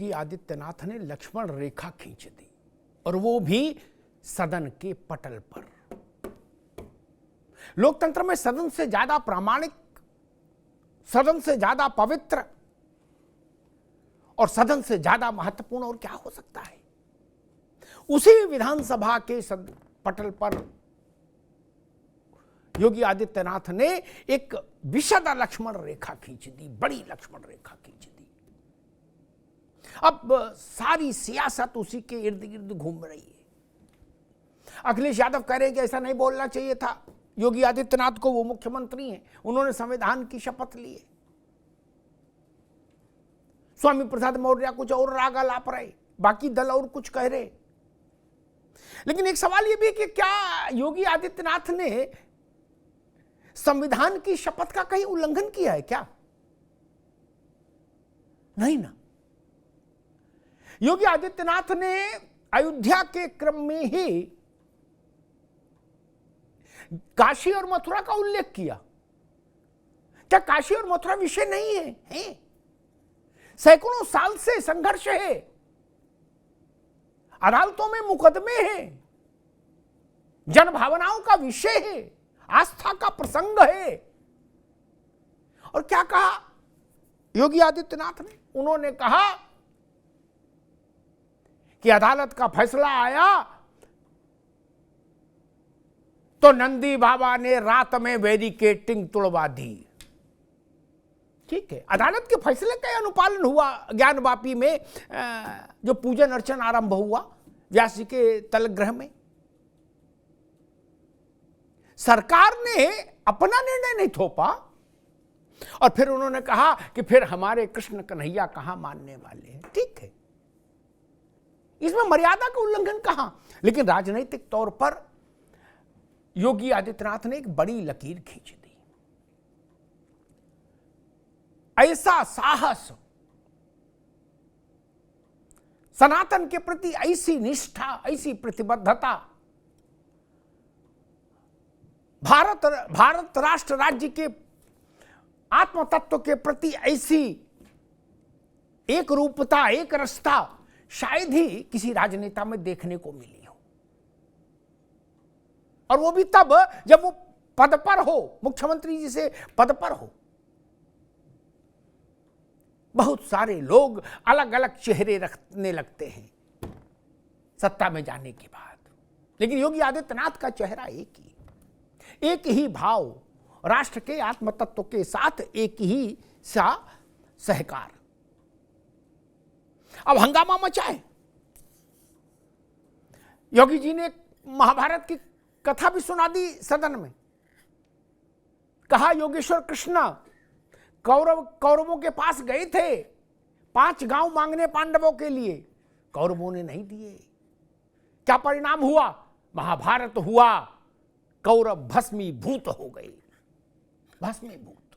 योगी आदित्यनाथ ने लक्ष्मण रेखा खींच दी, और वो भी सदन के पटल पर। लोकतंत्र में सदन से ज्यादा प्रामाणिक, सदन से ज्यादा पवित्र और सदन से ज्यादा महत्वपूर्ण और क्या हो सकता है। उसी विधानसभा के पटल पर योगी आदित्यनाथ ने एक विशद लक्ष्मण रेखा खींच दी, बड़ी लक्ष्मण रेखा खींच दी। अब सारी सियासत उसी के इर्द गिर्द घूम रही है। अखिलेश यादव कह रहे हैं कि ऐसा नहीं बोलना चाहिए था योगी आदित्यनाथ को, वो मुख्यमंत्री हैं, उन्होंने संविधान की शपथ ली है। स्वामी प्रसाद मौर्य कुछ और राग आलाप रहे, बाकी दल और कुछ कह रहे। लेकिन एक सवाल यह भी है कि क्या योगी आदित्यनाथ ने संविधान की शपथ का कहीं उल्लंघन किया है क्या? नहीं ना। योगी आदित्यनाथ ने अयोध्या के क्रम में ही काशी और मथुरा का उल्लेख किया। क्या काशी और मथुरा विषय नहीं है? हैं? सैकड़ों साल से संघर्ष है, अदालतों में मुकदमे हैं, जनभावनाओं का विषय है, आस्था का प्रसंग है। और क्या कहा योगी आदित्यनाथ ने? उन्होंने कहा कि अदालत का फैसला आया तो नंदी बाबा ने रात में बैरिकेडिंग तोड़वा दी। ठीक है, अदालत के फैसले का अनुपालन हुआ। ज्ञानवापी में जो पूजन अर्चन आरंभ हुआ व्यास जी के तलगृह में, सरकार ने अपना निर्णय नहीं थोपा। और फिर उन्होंने कहा कि फिर हमारे कृष्ण कन्हैया कहां मानने वाले हैं। ठीक है, इसमें मर्यादा का उल्लंघन कहां। लेकिन राजनीतिक तौर पर योगी आदित्यनाथ ने एक बड़ी लकीर खींच दी। ऐसा साहस, सनातन के प्रति ऐसी निष्ठा, ऐसी प्रतिबद्धता, भारत राष्ट्र राज्य के आत्म तत्व के प्रति ऐसी एक रूपता, एक रसता शायद ही किसी राजनेता में देखने को मिली हो। और वो भी तब जब वो पद पर हो, मुख्यमंत्री जी से पद पर हो। बहुत सारे लोग अलग अलग चेहरे रखने लगते हैं सत्ता में जाने के बाद, लेकिन योगी आदित्यनाथ का चेहरा एक ही भाव, राष्ट्र के आत्म तत्व के साथ एक ही सा सहकार। अब हंगामा मचा है। योगी जी ने महाभारत की कथा भी सुना दी सदन में। कहा योगेश्वर कृष्ण कौरवों के पास गए थे 5 गांव मांगने पांडवों के लिए, कौरवों ने नहीं दिए। क्या परिणाम हुआ? महाभारत हुआ, कौरव भस्मीभूत हो गए। भस्मीभूत।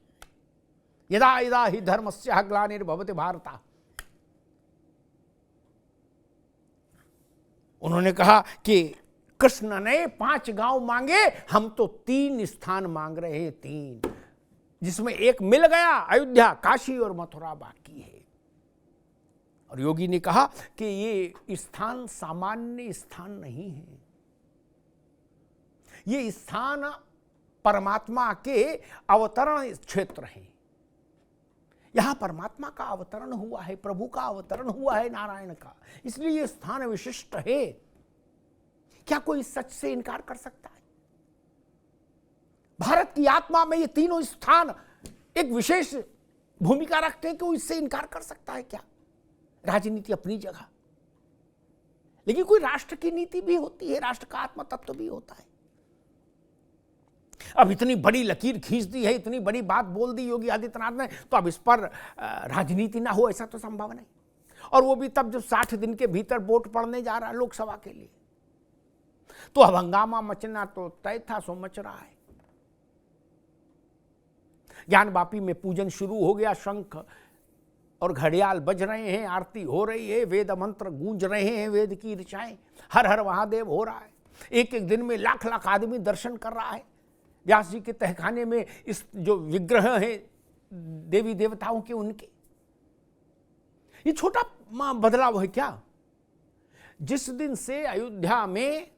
यदा यदा हि धर्मस्य ग्लानिर्भवति भारत। उन्होंने कहा कि कृष्ण ने 5 गांव मांगे, हम तो 3 स्थान मांग रहे हैं, 3, जिसमें एक मिल गया, अयोध्या, काशी और मथुरा बाकी है। और योगी ने कहा कि ये स्थान सामान्य स्थान नहीं है, ये स्थान परमात्मा के अवतरण क्षेत्र है। यहां परमात्मा का अवतरण हुआ है, प्रभु का अवतरण हुआ है, नारायण का, इसलिए ये स्थान विशिष्ट है। क्या कोई सच से इनकार कर सकता है? भारत की आत्मा में ये तीनों स्थान एक विशेष भूमिका रखते हैं, कि इससे इनकार कर सकता है क्या? राजनीति अपनी जगह, लेकिन कोई राष्ट्र की नीति भी होती है, राष्ट्र का आत्म तत्व भी होता है। अब इतनी बड़ी लकीर खींच दी है, इतनी बड़ी बात बोल दी योगी आदित्यनाथ ने, तो अब इस पर राजनीति ना हो ऐसा तो संभव नहीं। और वो भी तब जब 60 दिन के भीतर वोट पड़ने जा रहा है लोकसभा के लिए, तो अब हंगामा मचना तो तय था, सो मच रहा है। ज्ञानवापी में पूजन शुरू हो गया, शंख और घड़ियाल बज रहे हैं, आरती हो रही है, वेद मंत्र गूंज रहे हैं, वेद की ऋचाएं, हर हर महादेव हो रहा है। एक एक दिन में लाख लाख आदमी दर्शन कर रहा है। व्यास जी के तहखाने में इस जो विग्रह हैं देवी देवताओं के, उनके, ये छोटा बदलाव है क्या? जिस दिन से अयोध्या में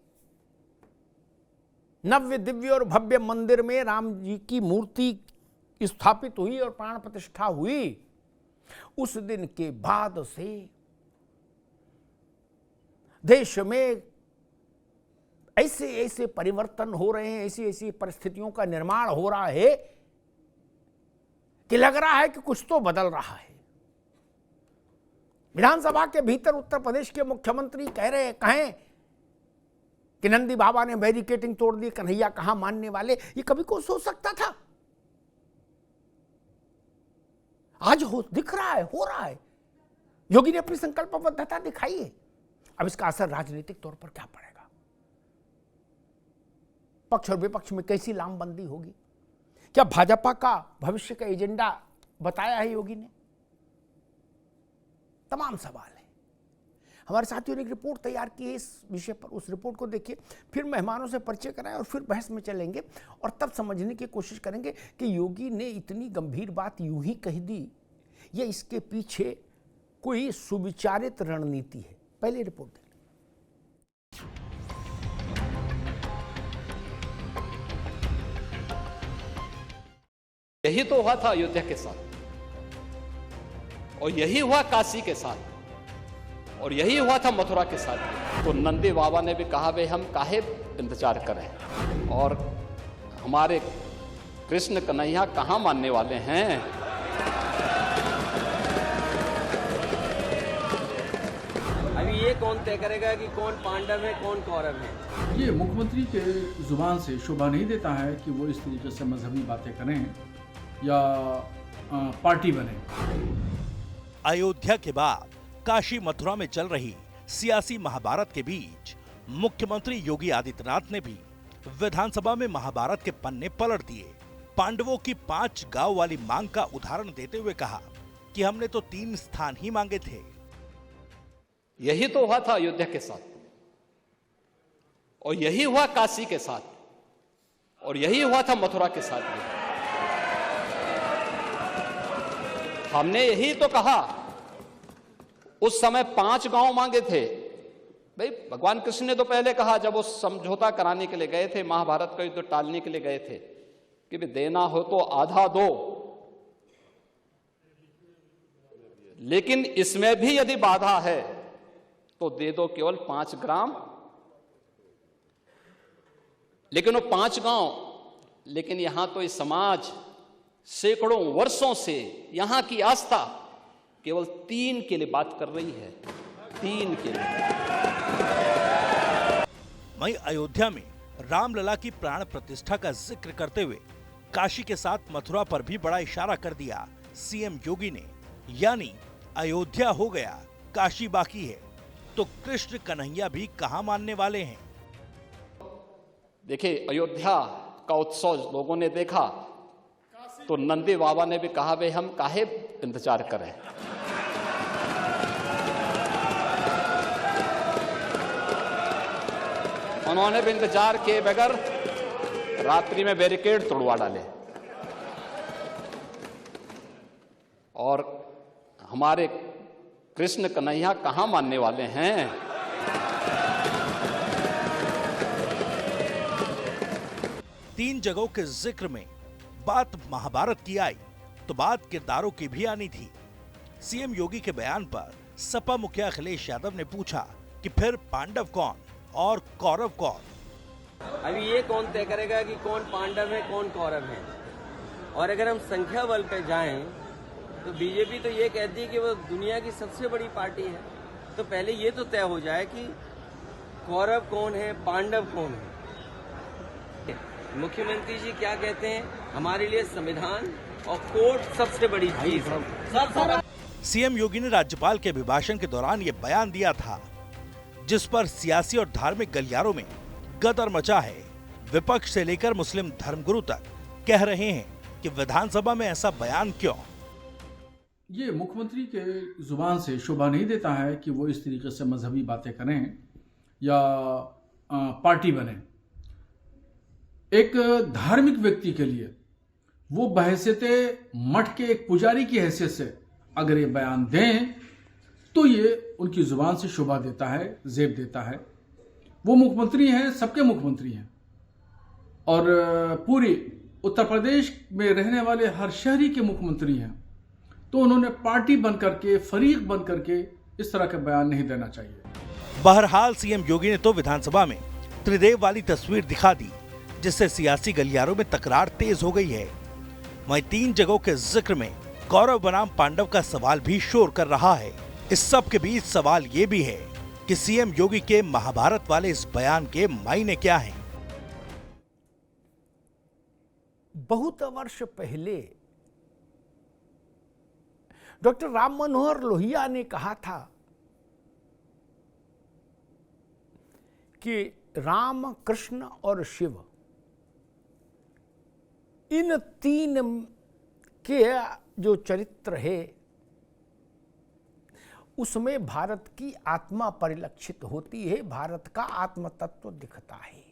नव्य दिव्य और भव्य मंदिर में राम जी की मूर्ति स्थापित हुई और प्राण प्रतिष्ठा हुई, उस दिन के बाद से देश में ऐसे ऐसे परिवर्तन हो रहे हैं, ऐसी ऐसी परिस्थितियों का निर्माण हो रहा है कि लग रहा है कि कुछ तो बदल रहा है। विधानसभा के भीतर उत्तर प्रदेश के मुख्यमंत्री कहें कि नंदी बाबा ने बैरिकेटिंग तोड़ दी, कन्हैया कहां मानने वाले, ये कभी को सोच सकता था? आज दिख रहा है, हो रहा है। योगी ने अपनी संकल्पबद्धता दिखाई है। अब इसका असर राजनीतिक तौर पर क्या पड़ेगा? पक्ष और विपक्ष में कैसी लामबंदी होगी? क्या भाजपा का भविष्य का एजेंडा बताया है योगी ने? तमाम सवाल है। हमारे साथियों ने एक रिपोर्ट तैयार की है इस विषय पर, उस रिपोर्ट को देखिए, फिर मेहमानों से परिचय कराएं और फिर बहस में चलेंगे और तब समझने की कोशिश करेंगे कि योगी ने इतनी गंभीर बात यूं ही कह दी या इसके पीछे कोई सुविचारित रणनीति है। पहले रिपोर्ट देखें। यही तो हुआ था अयोध्या के साथ, और यही हुआ काशी के साथ, और यही हुआ था मथुरा के साथ। तो नंदी बाबा ने भी कहा भाई हम काहे इंतजार करें, और हमारे कृष्ण कन्हैया कहाँ मानने वाले हैं। अभी ये कौन तय करेगा कि कौन पांडव है कौन कौरव है? ये मुख्यमंत्री के जुबान से शोभा नहीं देता है कि वो इस तरीके से मजहबी बातें करें या पार्टी बने। अयोध्या के बाद काशी मथुरा में चल रही सियासी महाभारत के बीच मुख्यमंत्री योगी आदित्यनाथ ने भी विधानसभा में महाभारत के पन्ने पलट दिए। पांडवों की 5 गांव वाली मांग का उदाहरण देते हुए कहा कि हमने तो 3 स्थान ही मांगे थे। यही तो हुआ था अयोध्या के साथ, और यही हुआ काशी के साथ, और यही हुआ था मथुरा के साथ भी। हमने यही तो कहा, उस समय 5 गांव मांगे थे। भाई भगवान कृष्ण ने तो पहले कहा, जब वो समझौता कराने के लिए गए थे, महाभारत का युद्ध टालने के लिए गए थे, कि भाई देना हो तो आधा दो, लेकिन इसमें भी यदि बाधा है तो दे दो केवल 5 ग्राम। लेकिन वो 5 गांव, लेकिन यहां तो इस समाज सैकड़ों वर्षों से यहां की आस्था केवल 3 के लिए बात कर रही है, 3 के लिए। वहीं अयोध्या में रामलला की प्राण प्रतिष्ठा का जिक्र करते हुए काशी के साथ मथुरा पर भी बड़ा इशारा कर दिया सीएम योगी ने, यानी अयोध्या हो गया, काशी बाकी है, तो कृष्ण कन्हैया भी कहां मानने वाले हैं। देखिए अयोध्या का उत्सव लोगों ने देखा, तो नंदी बाबा ने भी कहा भाई हम काहे इंतजार करें। उन्होंने भी इंतजार किए बगैर रात्रि में बैरिकेड तोड़वा डाले, और हमारे कृष्ण कन्हैया कहां मानने वाले हैं। तीन जगहों के जिक्र में बात महाभारत की आई तो बात किरदारों की भी आनी थी। सीएम योगी के बयान पर सपा मुखिया अखिलेश यादव ने पूछा कि फिर पांडव कौन और कौरव कौन? अभी ये कौन तय करेगा कि कौन पांडव है कौन कौरव है? और अगर हम संख्या बल पे जाएं तो बीजेपी तो ये कहती है कि वो दुनिया की सबसे बड़ी पार्टी है। तो पहले ये तो तय हो जाए कि कौरव कौन है, पांडव कौन है। मुख्यमंत्री जी क्या कहते हैं, हमारे लिए संविधान और कोर्ट सबसे बड़ी चीज है। सीएम योगी ने राज्यपाल के अभिभाषण के दौरान ये बयान दिया था, जिस पर सियासी और धार्मिक गलियारों में गदर मचा है। विपक्ष से लेकर मुस्लिम धर्मगुरु तक कह रहे हैं कि विधानसभा में ऐसा बयान क्यों? ये मुख्यमंत्री के जुबान से शोभा नहीं देता है कि वो इस तरीके से मजहबी बातें करें या पार्टी बने। एक धार्मिक व्यक्ति के लिए वो बहैसियत मठ के एक पुजारी की हैसियत से अगर ये बयान दें तो ये उनकी जुबान से शोभा देता है, जेब देता है। वो मुख्यमंत्री हैं, सबके मुख्यमंत्री हैं, और पूरी उत्तर प्रदेश में रहने वाले हर शहरी के मुख्यमंत्री हैं। तो उन्होंने पार्टी बन करके, फरीक बन करके इस तरह का बयान नहीं देना चाहिए। बहरहाल सीएम योगी ने तो विधानसभा में त्रिदेव वाली तस्वीर दिखा दी, जिससे सियासी गलियारों में तकरार तेज हो गई है। वहीं 3 जगहों के जिक्र में कौरव बनाम पांडव का सवाल भी शोर कर रहा है। इस सब के बीच सवाल ये भी है कि सीएम योगी के महाभारत वाले इस बयान के मायने क्या हैं? बहुत वर्ष पहले डॉक्टर राम मनोहर लोहिया ने कहा था कि राम, कृष्ण और शिव, इन 3 के जो चरित्र है उसमें भारत की आत्मा परिलक्षित होती है, भारत का आत्म तत्व दिखता है।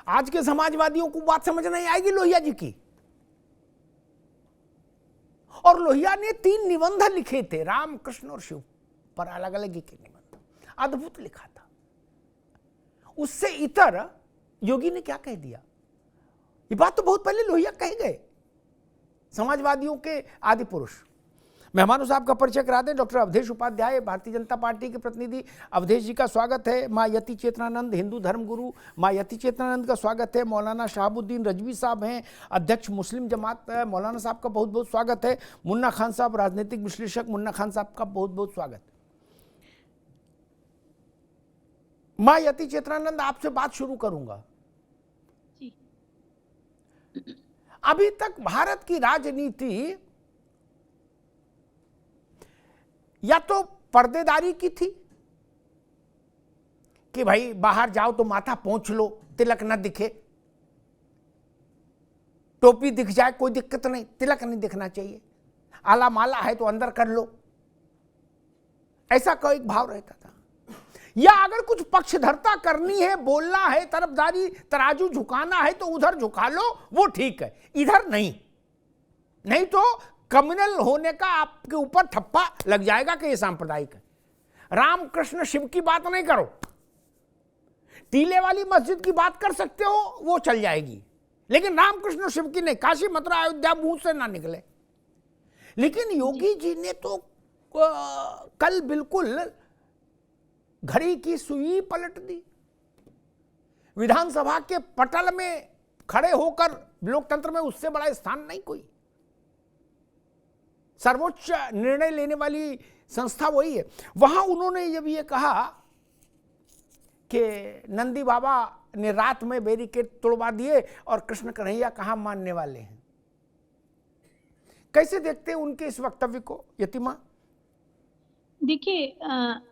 आज के समाजवादियों को बात समझ नहीं आएगी लोहिया जी की। और लोहिया ने 3 निबंध लिखे थे, राम, कृष्ण और शिव पर, अलग अलग के निबंध, अद्भुत लिखा था। उससे इतर योगी ने क्या कह दिया? ये बात तो बहुत पहले लोहिया कह गए, समाजवादियों के आदि पुरुष। मेहमानों साहब का परिचय करा दें। डॉक्टर अवधेश उपाध्याय, भारतीय जनता पार्टी के प्रतिनिधि। अवधेश जी का स्वागत है। माँ यति चेतनानंद, हिंदू धर्म गुरु माँ यति चेतनानंद का स्वागत है। मौलाना शहाबुद्दीन रजवी साहब हैं, अध्यक्ष मुस्लिम जमात, मौलाना साहब का बहुत बहुत स्वागत है। मुन्ना खान साहब, राजनीतिक विश्लेषक, मुन्ना खान साहब का बहुत बहुत स्वागत। माँ यति चेतनानंद, आपसे बात शुरू करूंगा। अभी तक भारत की राजनीति या तो पर्देदारी की थी कि भाई बाहर जाओ तो माथा पोंछ लो, तिलक न दिखे, टोपी दिख जाए कोई दिक्कत नहीं, तिलक नहीं दिखना चाहिए, आला माला है तो अंदर कर लो, ऐसा कोई भाव रहता था। या अगर कुछ पक्षधरता करनी है, बोलना है, तरफदारी तराजू झुकाना है तो उधर झुका लो, वो ठीक है, इधर नहीं, नहीं तो कम्युनल होने का आपके ऊपर ठप्पा लग जाएगा कि ये सांप्रदायिक है। राम, कृष्ण, शिव की बात नहीं करो, टीले वाली मस्जिद की बात कर सकते हो, वो चल जाएगी, लेकिन राम, कृष्ण, शिव की नहीं। काशी, मथुरा, अयोध्या मुंह से ना निकले। लेकिन योगी जी ने तो कल बिल्कुल घड़ी की सुई पलट दी। विधानसभा के पटल में खड़े होकर, लोकतंत्र में उससे बड़ा स्थान नहीं कोई, सर्वोच्च निर्णय लेने वाली संस्था वही है। वहां उन्होंने जब ये कहा कि नंदी बाबा ने रात में बैरिकेड तोड़वा दिए और कृष्ण कन्हैया कहां मानने वाले हैं, कैसे देखते हैं उनके इस वक्तव्य को यतिमा? देखिए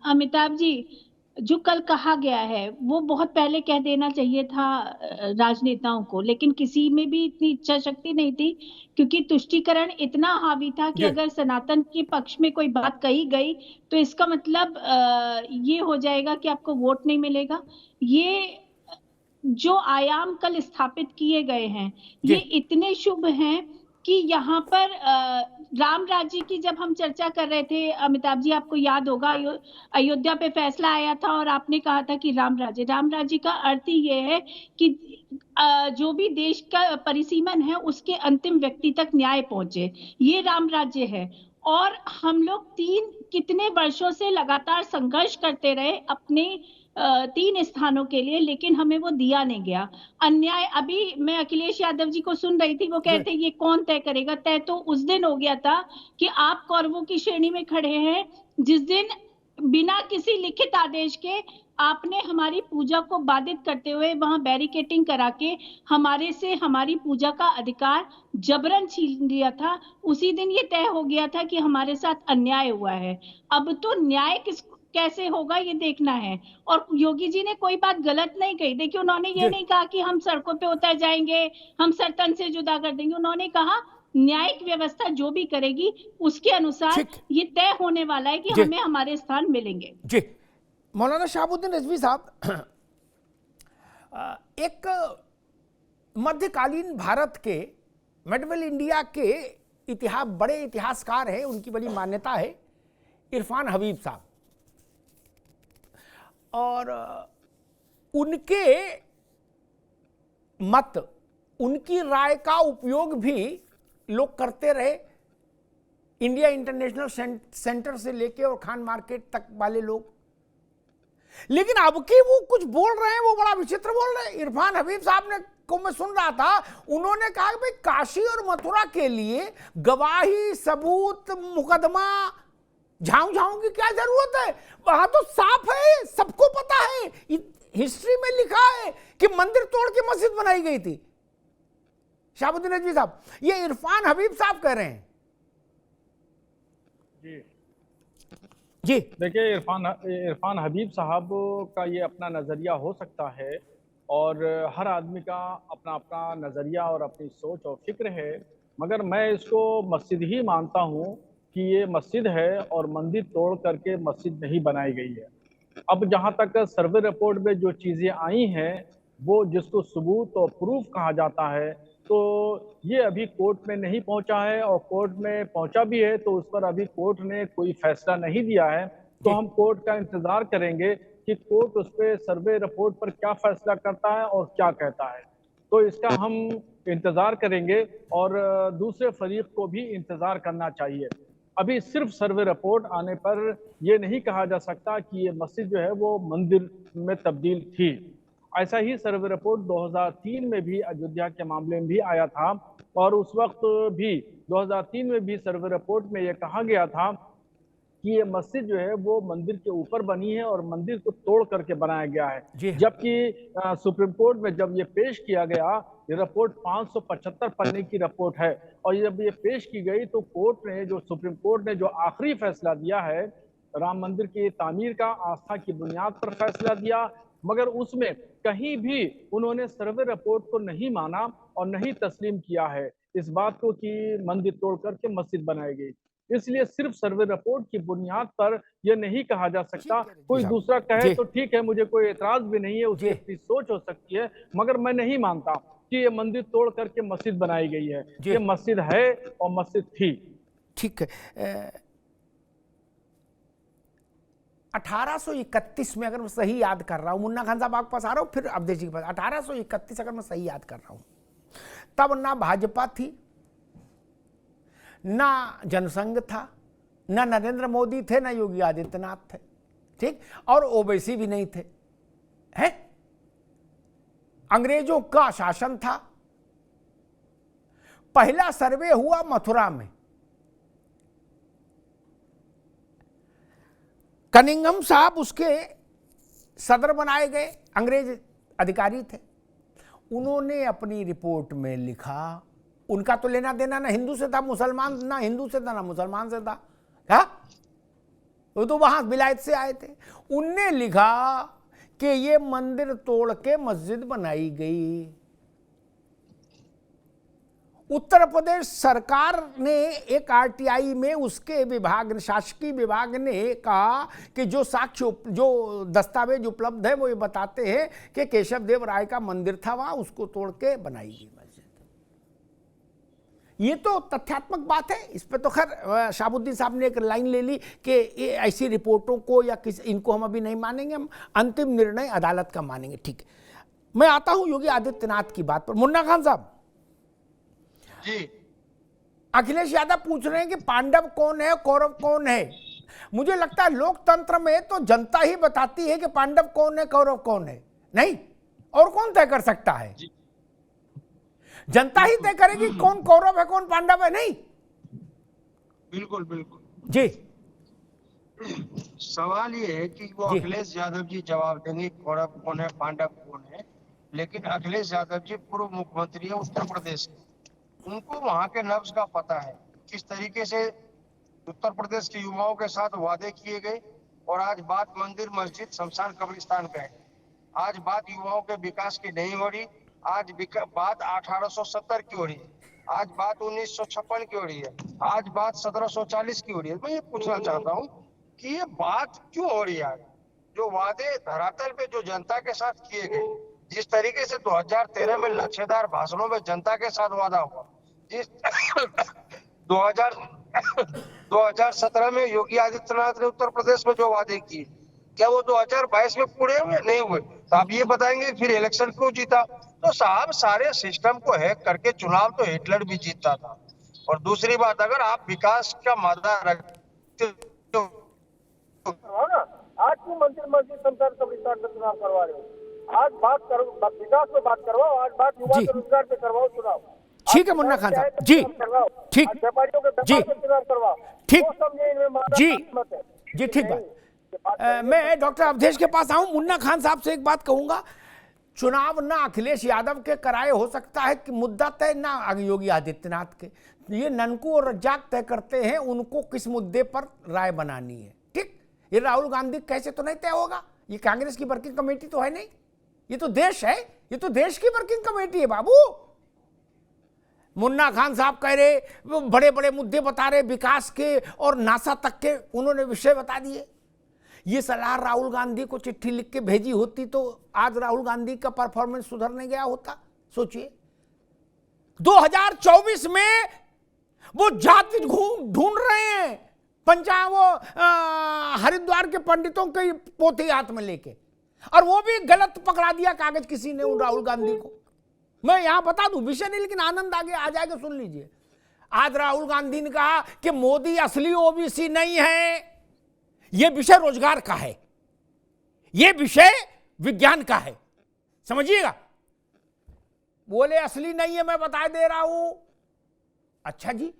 अमिताभ जी, जो कल कहा गया है वो बहुत पहले कह देना चाहिए था राजनेताओं को, लेकिन किसी में भी इतनी इच्छा शक्ति नहीं थी, क्योंकि तुष्टीकरण इतना हावी था कि अगर सनातन के पक्ष में कोई बात कही गई तो इसका मतलब ये हो जाएगा कि आपको वोट नहीं मिलेगा। ये जो आयाम कल स्थापित किए गए हैं ये इतने शुभ हैं कि यहाँ पर राम राज्य की जब हम चर्चा कर रहे थे, अमिताभ जी आपको याद होगा अयोध्या पे फैसला आया था और आपने कहा था कि राम राज्य का अर्थ ही ये है कि जो भी देश का परिसीमन है उसके अंतिम व्यक्ति तक न्याय पहुंचे, ये राम राज्य है। और हम लोग कितने वर्षों से लगातार संघर्ष करते रहे अपने 3 स्थानों के लिए, लेकिन हमें वो दिया नहीं गया। अन्याय, अभी मैं अखिलेश यादव जी को सुन रही थी, वो कहते ये कौन तय करेगा? तय तो उस दिन हो गया था कि आप कौरवों की श्रेणी में खड़े हैं, जिस दिन बिना किसी लिखित आदेश के आपने हमारी पूजा को बाधित करते हुए वहां बैरिकेटिंग करा के हमारे से हमारी पूजा का अधिकार जबरन छीन लिया था। उसी दिन ये तय हो गया था कि हमारे साथ अन्याय हुआ है। अब तो न्याय कैसे होगा ये देखना है। और योगी जी ने कोई बात गलत नहीं कही। देखिए, उन्होंने ये नहीं कहा कि हम सड़कों पे उतर जाएंगे, हम सरतन से जुदा कर देंगे। उन्होंने कहा न्यायिक व्यवस्था जो भी करेगी उसके अनुसार ये तय होने वाला है कि हमें हमारे स्थान मिलेंगे। जी मौलाना शहाबुद्दीन रिजवी साहब, एक मध्यकालीन भारत के, मिडवेल इंडिया के बड़े इतिहासकार हैं, उनकी बड़ी मान्यता है इरफान हबीब साहब, और उनके मत, उनकी राय का उपयोग भी लोग करते रहे, इंडिया इंटरनेशनल सेंटर से लेके और खान मार्केट तक वाले लोग। लेकिन अब की वो कुछ बोल रहे हैं, वो बड़ा विचित्र बोल रहे हैं। इरफान हबीब साहब ने को मैं सुन रहा था, उन्होंने कहा कि भाई काशी और मथुरा के लिए गवाही, सबूत, मुकदमा, झाऊ झाऊ की क्या जरूरत है? वहां तो साफ है, सबको पता है, हिस्ट्री में लिखा है कि मंदिर तोड़ के मस्जिद बनाई गई थी। शहाबुद्दीन रिजवी साहब, ये इरफान हबीब साहब कह रहे हैं। जी जी देखिए, इरफान हबीब साहब का ये अपना नज़रिया हो सकता है, और हर आदमी का अपना अपना नज़रिया और अपनी सोच और फिक्र है, मगर मैं इसको मस्जिद ही मानता हूँ कि ये मस्जिद है और मंदिर तोड़ करके मस्जिद नहीं बनाई गई है। अब जहाँ तक सर्वे रिपोर्ट में जो चीज़ें आई हैं, वो जिसको सबूत और प्रूफ कहा जाता है, तो ये अभी कोर्ट में नहीं पहुंचा है, और कोर्ट में पहुंचा भी है तो उस पर अभी कोर्ट ने कोई फैसला नहीं दिया है। तो हम कोर्ट का इंतजार करेंगे कि कोर्ट उस पर सर्वे रिपोर्ट पर क्या फैसला करता है और क्या कहता है। तो इसका हम इंतजार करेंगे, और दूसरे फरीक को भी इंतजार करना चाहिए। अभी सिर्फ सर्वे रिपोर्ट आने पर यह नहीं कहा जा सकता कि ये मस्जिद जो है वो मंदिर में तब्दील थी। ऐसा ही सर्वे रिपोर्ट 2003 में भी अयोध्या के मामले में भी आया था, और उस वक्त भी 2003 में भी सर्वे रिपोर्ट में यह कहा गया था कि ये मस्जिद जो है वो मंदिर के ऊपर बनी है और मंदिर को तोड़ करके बनाया गया है। जबकि सुप्रीम कोर्ट में जब ये पेश किया गया, ये रिपोर्ट 575 पन्ने की रिपोर्ट है, और जब ये पेश की गई तो कोर्ट ने, जो सुप्रीम कोर्ट ने जो आखिरी फैसला दिया है राम मंदिर की तामीर का, आस्था की बुनियाद पर फैसला दिया, मगर उसमें कहीं भी उन्होंने सर्वे रिपोर्ट को नहीं माना और नहीं तस्लीम किया है इस बात को कि मंदिर तोड़ करके मस्जिद बनाई गई। इसलिए सिर्फ सर्वे रिपोर्ट की बुनियाद पर यह नहीं कहा जा सकता। कोई दूसरा कहे तो ठीक है, मुझे कोई एतराज भी नहीं है, उसकी अपनी सोच हो सकती है, मगर मैं नहीं मानता कि ये मंदिर तोड़ करके मस्जिद बनाई गई है। ये मस्जिद है और मस्जिद थी। ठीक है। 1831 में, अगर मैं सही याद कर रहा हूं, मुन्ना खान साहब आपके पास आ रहा हूं, फिर अवधेश जी के पास। 1831 अगर मैं सही याद कर रहा हूं, तब ना भाजपा थी, ना जनसंघ था, ना नरेंद्र मोदी थे, ना योगी आदित्यनाथ थे, ठीक, और ओवैसी भी नहीं थे, हैं? अंग्रेजों का शासन था। पहला सर्वे हुआ मथुरा में, कनिंघम साहब उसके सदर बनाए गए, अंग्रेज अधिकारी थे। उन्होंने अपनी रिपोर्ट में लिखा, उनका तो लेना देना ना हिंदू से था, मुसलमान, ना हिंदू से था ना मुसलमान से था, हा? वो तो वहां विलायत से आए थे। उनने लिखा कि ये मंदिर तोड़ के मस्जिद बनाई गई। उत्तर प्रदेश सरकार ने एक आरटीआई में उसके विभाग, शासकीय विभाग ने कहा कि जो साक्ष्य, जो दस्तावेज उपलब्ध है वो ये बताते हैं कि केशव देव राय का मंदिर था वहां, उसको तोड़ के बनाई गई मस्जिद। ये तो तथ्यात्मक बात है, इस पे तो खैर शहाबुद्दीन साहब ने एक लाइन ले ली कि ये ऐसी रिपोर्टों को या इनको हम अभी नहीं मानेंगे, हम अंतिम निर्णय अदालत का मानेंगे। ठीक है, मैं आता हूं योगी आदित्यनाथ की बात पर। मुन्ना खान साहब जी, अखिलेश यादव पूछ रहे हैं कि पांडव कौन है, कौरव कौन है। मुझे लगता है लोकतंत्र में तो जनता ही बताती है कि पांडव कौन है, कौरव कौन है, नहीं और कौन तय कर सकता है? जनता ही तय करेगी कौन कौरव है, कौन पांडव है, नहीं? बिल्कुल बिल्कुल जी। सवाल ये है कि वो अखिलेश यादव जी जवाब देंगे कौरव कौन है, पांडव कौन है, लेकिन अखिलेश यादव जी पूर्व मुख्यमंत्री है उत्तर प्रदेश के, उनको वहां के नब्ज का पता है, किस तरीके से उत्तर प्रदेश के युवाओं के साथ वादे किए गए, और आज बात मंदिर, मस्जिद, शमशान, कब्रिस्तान का है। आज बात युवाओं के विकास की नहीं हो रही, आज बात 1870 की हो रही है, आज बात 1956 की हो रही है, आज बात 1740 की हो रही है। मैं ये पूछना चाहता हूँ कि ये बात क्यों हो रही है? जो वादे धरातल पे जो जनता के साथ किए गए, जिस तरीके से 2013 में लच्छेदार भाषणों में जनता के साथ वादा हुआ, जिस 2000 2017 में योगी आदित्यनाथ ने उत्तर प्रदेश में जो वादे किए, क्या वो 2022 में पूरे हुए? नहीं हुए। तो आप ये बताएंगे फिर इलेक्शन क्यों जीता? तो साहब सारे सिस्टम को हैक करके चुनाव तो हिटलर भी जीतता था। और दूसरी बात, अगर आप विकास का मादा रखते हो ना, आज की मंत्री संसद का विस्तार से चुनाव करवा रहे हो, आज बात करो विकास पे बात करवाओ, आज बात युवा के रोजगार पे करवाओ चुनाव। ठीक है मुन्ना खान साहब जी, ठीक जी, ठीक जी जी, ठीक बात। मैं डॉक्टर अवधेश के पास आऊं। मुन्ना खान साहब से एक बात कहूंगा, चुनाव ना अखिलेश यादव के कराए हो सकता है कि मुद्दा तय ना योगी आदित्यनाथ के, ये ननकू और रज्जाक तय करते हैं उनको किस मुद्दे पर राय बनानी है। ठीक, ये राहुल गांधी कैसे तो नहीं तय होगा, ये कांग्रेस की वर्किंग कमेटी तो है नहीं, ये तो देश है, ये तो देश की वर्किंग कमेटी है बाबू। मुन्ना खान साहब कह रहे वो बड़े बड़े मुद्दे बता रहे विकास के और नासा तक के उन्होंने विषय बता दिए। ये सलाह राहुल गांधी को चिट्ठी लिख के भेजी होती तो आज राहुल गांधी का परफॉर्मेंस सुधरने गया होता। सोचिए 2024 में वो जाति ढूंढ रहे हैं, हरिद्वार के पंडितों के पोथी हाथ में लेके, और वो भी गलत पकड़ा दिया कागज किसी ने उन राहुल गांधी को। मैं यहां बता दूं, विषय नहीं लेकिन आनंद आगे आ जाएगा, सुन लीजिए। आज राहुल गांधी ने कहा कि मोदी असली ओबीसी नहीं है, यह विषय रोजगार का है, यह विषय विज्ञान का है, समझिएगा। बोले असली नहीं है, मैं बता दे रहा हूं। अच्छा जी,